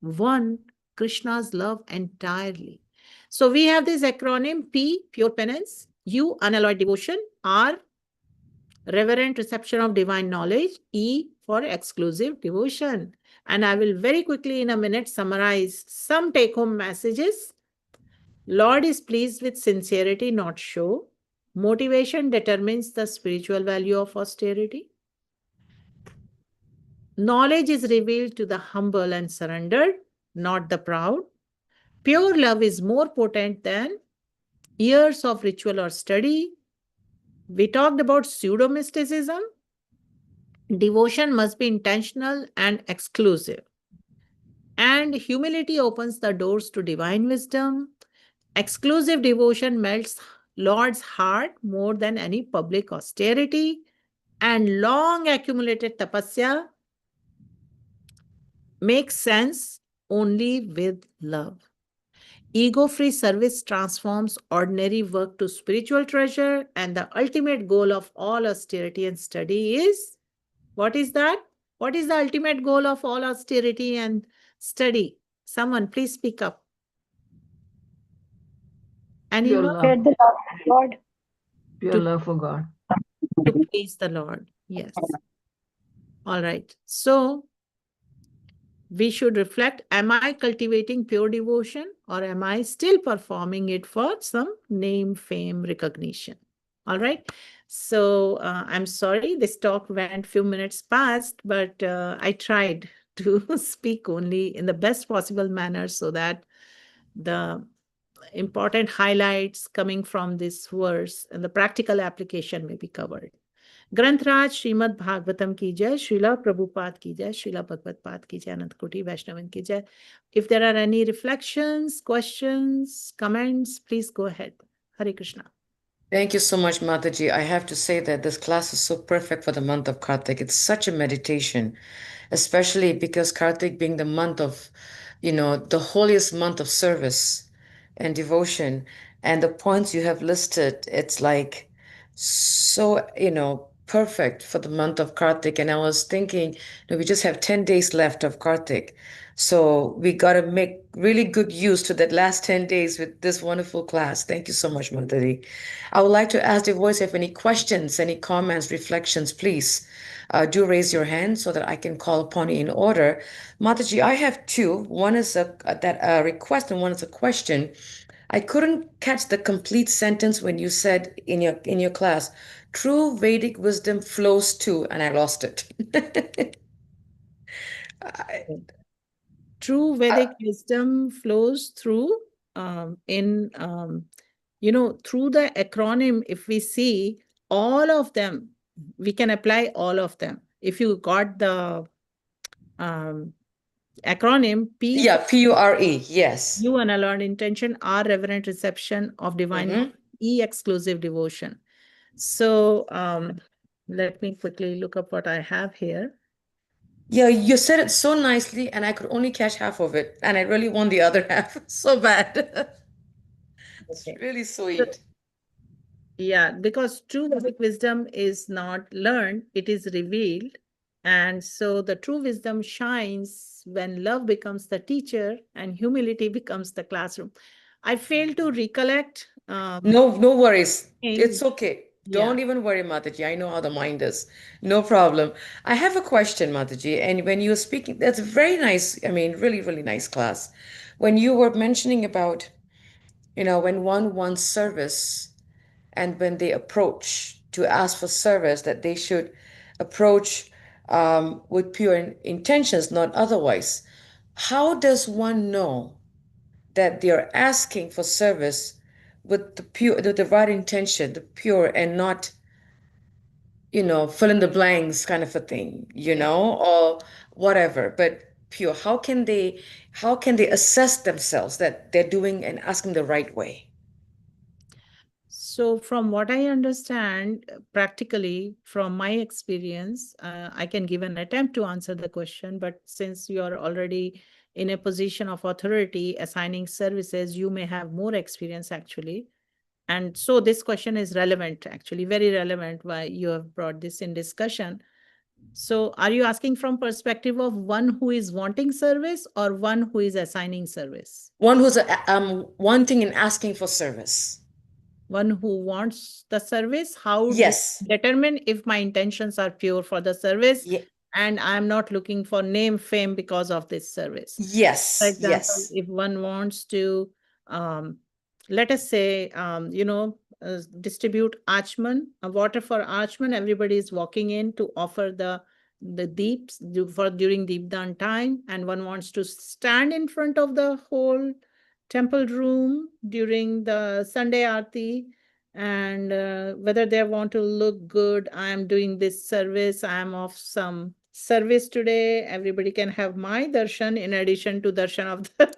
won Krishna's love entirely. So we have this acronym: P, pure penance; U, unalloyed devotion; R, reverent reception of divine knowledge; E, for exclusive devotion. And I will very quickly in a minute summarize some take-home messages. Lord is pleased with sincerity, not show. Motivation determines the spiritual value of austerity. Knowledge is revealed to the humble and surrendered, not the proud. Pure love is more potent than years of ritual or study. We talked about pseudo-mysticism. Devotion must be intentional and exclusive. And humility opens the doors to divine wisdom. Exclusive devotion melts Lord's heart more than any public austerity. And long accumulated tapasya makes sense only with love. Ego-free service transforms ordinary work to spiritual treasure, and the ultimate goal of all austerity and study is, what is that? What is the ultimate goal of all austerity and study? Someone please speak up. Anyone?
Get the love of God.
Pure love for God.
To please the Lord. Yes. All right. So we should reflect, am I cultivating pure devotion or am I still performing it for some name, fame, recognition? All right. So I'm sorry, this talk went few minutes past, but I tried to speak only in the best possible manner so that the important highlights coming from this verse and the practical application may be covered. ग्रंथराज Shrimad Bhagavatam की जय, श्रीला प्रभुपाद की जय, श्रीला भगवत पाद की जय, अनंत कोटि वैष्णवन की जय. If there are any reflections, questions, comments, please go ahead. Hare Krishna.
Thank you so much, Mataji. I have to say that this class is so perfect for the month of Kartik. It's such a meditation, especially because Kartik being the month of, the holiest month of service and devotion, and the points you have listed, it's like so, perfect for the month of Kartik. And I was thinking, we just have 10 days left of Kartik. So we got to make really good use to that last 10 days with this wonderful class. Thank you so much, Mataji. I would like to ask the voice if any questions, any comments, reflections, please do raise your hand so that I can call upon you in order. Mataji, I have two. One is a request and one is a question. I couldn't catch the complete sentence when you said in your class, true Vedic wisdom flows to, and I lost it.
True Vedic wisdom flows through through the acronym. If we see all of them, we can apply all of them. If you got the acronym P.
Yeah, P-U-R-E, yes.
U, unalloyed intention, R, reverent reception of divine, E, exclusive devotion. So let me quickly look up what I have here.
Yeah, you said it so nicely, and I could only catch half of it, and I really want the other half so bad. It's really sweet.
Yeah, because true Vedic wisdom is not learned, it is revealed. And so the true wisdom shines when love becomes the teacher and humility becomes the classroom. I fail to recollect.
No worries. It's okay. Don't even worry, Mataji. I know how the mind is. No problem. I have a question, Mataji. And when you were speaking, that's very nice. I mean, really, really nice class. When you were mentioning about, when one wants service and when they approach to ask for service, that they should approach with pure intentions, not otherwise. How does one know that they're asking for service with the right intention, the pure, and not, fill in the blanks kind of a thing, or whatever, but pure? How can they assess themselves that they're doing and asking the right way?
So from what I understand, practically from my experience, I can give an attempt to answer the question, but since you are already in a position of authority assigning services, you may have more experience actually. And so this question is relevant, actually, very relevant why you have brought this in discussion. So are you asking from perspective of one who is wanting service or one who is assigning service?
One who's wanting and asking for service.
One who wants the service, how
Yes.
determine if my intentions are pure for the service, and I'm not looking for name, fame because of this service.
Yes.
For example,
yes.
if one wants to, let us say, distribute Achman, water for Achman, everybody is walking in to offer the deeps during Deepdan time, and one wants to stand in front of the whole temple room during the Sunday Aarti, and whether they want to look good, I am doing this service, I am of some service today, everybody can have my darshan in addition to darshan of the,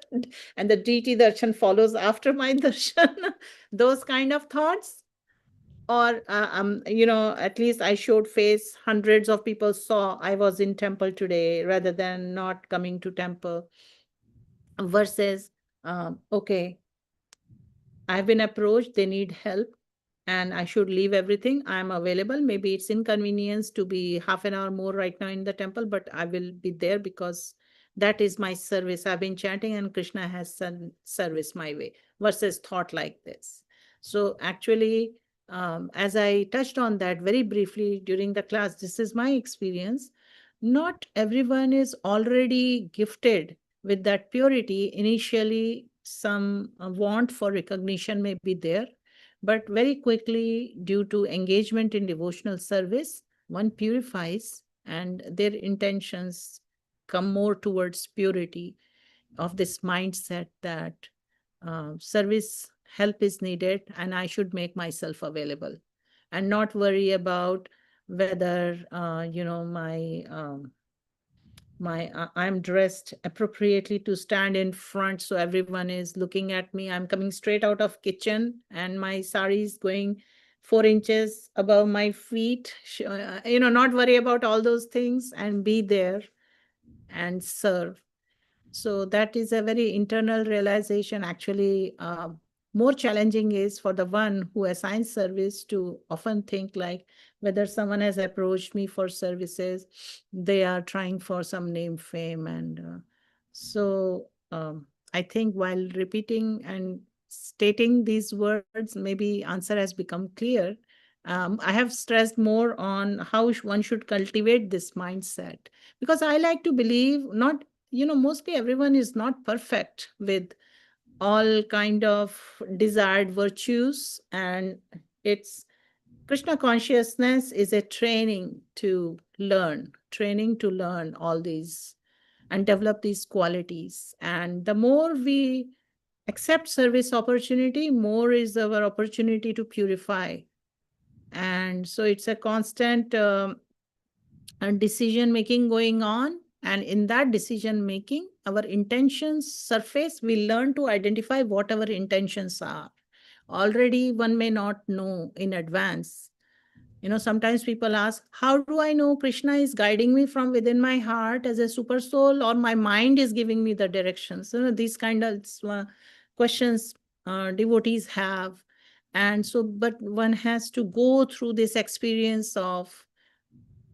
and the deity darshan follows after my darshan, those kind of thoughts. Or, at least I showed face, hundreds of people saw I was in temple today rather than not coming to temple. Versus, okay, I've been approached, they need help, and I should leave everything. I'm available. Maybe it's inconvenience to be half an hour more right now in the temple, but I will be there because that is my service. I've been chanting and Krishna has sent service my way, versus thought like this. So actually, as I touched on that very briefly during the class, this is my experience. not everyone is already gifted with that purity. Initially, some want for recognition may be there, but very quickly, due to engagement in devotional service, one purifies and their intentions come more towards purity of this mindset that service help is needed and I should make myself available and not worry about whether I'm dressed appropriately to stand in front so everyone is looking at me. I'm coming straight out of kitchen and my sari is going 4 inches above my feet. Not worry about all those things and be there and serve. So that is a very internal realization. Actually, more challenging is for the one who assigns service to often think like whether someone has approached me for services, they are trying for some name, fame. And I think while repeating and stating these words, maybe answer has become clear. I have stressed more on how one should cultivate this mindset, because I like to believe mostly everyone is not perfect with all kind of desired virtues, and it's Krishna consciousness is a training to learn all these and develop these qualities. And the more we accept service opportunity, more is our opportunity to purify. And so it's a constant decision making going on. And in that decision making, our intentions surface. We learn to identify what our intentions are. Already one may not know in advance. Sometimes people ask, how do I know Krishna is guiding me from within my heart as a super soul, or my mind is giving me the directions? These kind of questions devotees have. And so, but one has to go through this experience of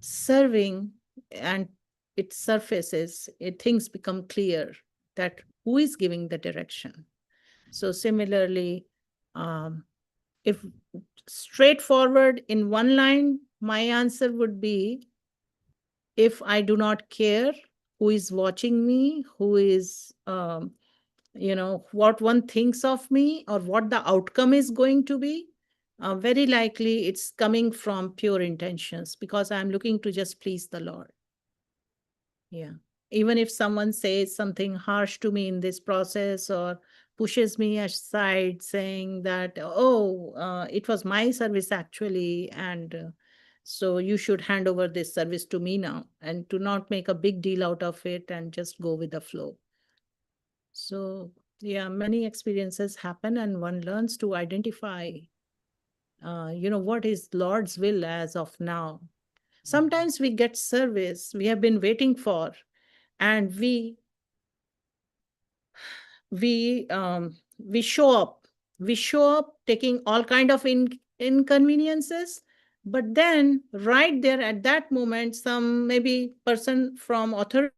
serving, and it surfaces, things become clear that who is giving the direction. So similarly, if straightforward in one line, my answer would be, if I do not care who is watching me, who is, what one thinks of me or what the outcome is going to be, very likely it's coming from pure intentions, because I'm looking to just please the Lord. Yeah. Even if someone says something harsh to me in this process or pushes me aside saying that, it was my service actually, and so you should hand over this service to me now, and to not make a big deal out of it and just go with the flow. So yeah, many experiences happen and one learns to identify, what is Lord's will as of now. Sometimes we get service we have been waiting for, and we show up taking all kind of inconveniences, but then right there at that moment, some maybe person from authority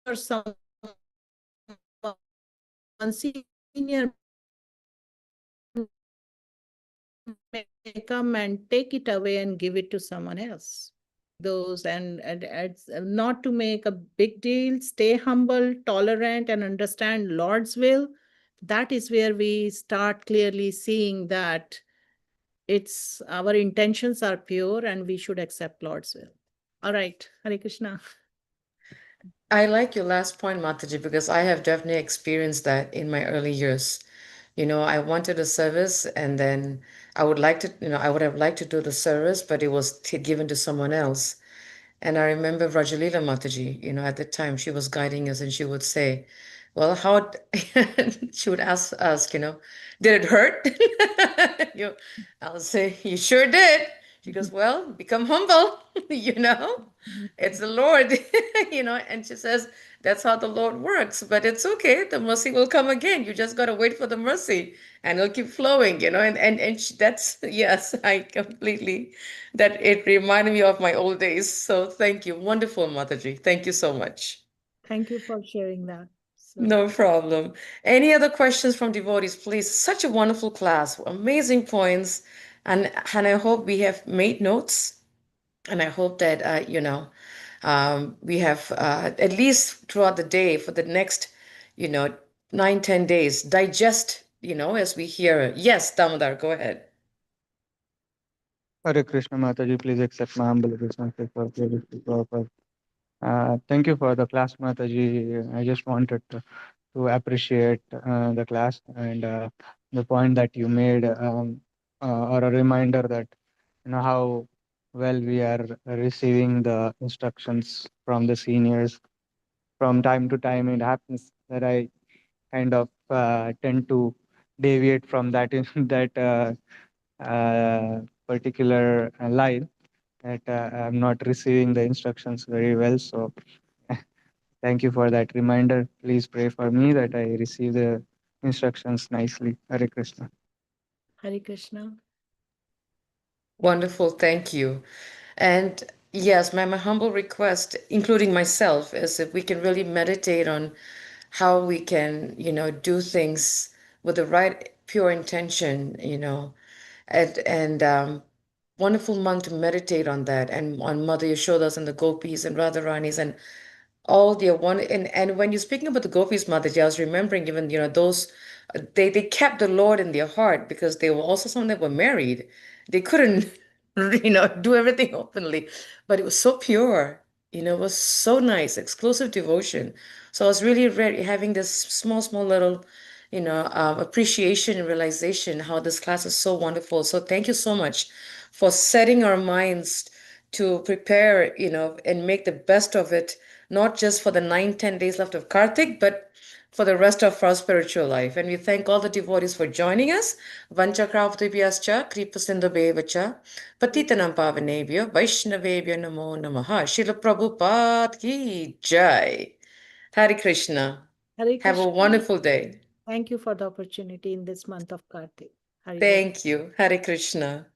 or someone senior may come and take it away and give it to someone else. Those and not to make a big deal, stay humble, tolerant, and understand Lord's will. That is where we start clearly seeing that it's our intentions are pure and we should accept Lord's will. All right, Hare Krishna.
I like your last point, Mataji, because I have definitely experienced that in my early years. I wanted a service, and then I would have liked to do the service, but it was given to someone else. And I remember Rajalila Mataji, at the time she was guiding us, and she would say, well, she would ask us, did it hurt? I'll say, you sure did. She goes, well, become humble, it's the Lord, and she says, that's how the Lord works, but it's okay. The mercy will come again. You just got to wait for the mercy and it'll keep flowing, that's, yes, I completely, that it reminded me of my old days. So thank you. Wonderful, Mataji. Thank you so much.
Thank you for sharing that.
No problem. Any other questions from devotees, please? Such a wonderful class, amazing points. And I hope we have made notes. And I hope that, We have at least throughout the day for the next, 9-10 days, digest, as we hear it. Yes, Damodar, go ahead.
Hare Krishna Mataji, please accept my humble obeisance for the Prabhupada. Thank you for the class, Mataji. I just wanted to appreciate the class and the point that you made, or a reminder that how well we are receiving the instructions from the seniors. From time to time, it happens that I kind of tend to deviate from that that particular line, that I'm not receiving the instructions very well. So thank you for that reminder. Please pray for me that I receive the instructions nicely. Hare Krishna.
Hare Krishna.
Wonderful, thank you. And yes, my humble request, including myself, is if we can really meditate on how we can, do things with the right pure intention, and wonderful month to meditate on that, and on Mother Yashodas and the gopis and Radharanis and all the one. And when you're speaking about the gopis, Mataji, I was remembering even, those they kept the Lord in their heart because they were also some that were married. They couldn't do everything openly, but it was so pure. It was so nice, exclusive devotion. So I was really having this small little, appreciation and realization how this class is so wonderful. So thank you so much for setting our minds to prepare, and make the best of it, not just for the 9-10 days left of Kartik, but for the rest of our spiritual life. And we thank all the devotees for joining us. Vanchakravdibhyascha, Kripasindhabhevacha, Patitanam Pavanebhyo, Vaishnavebhyo Namo Namaha. Srila Prabhupada ki Jai. Hare Krishna.
Hare
Have a
Krishna.
wonderful day.
Thank you for the opportunity in this month of Kartik. Hare Krishna.
Thank you. Hare Krishna.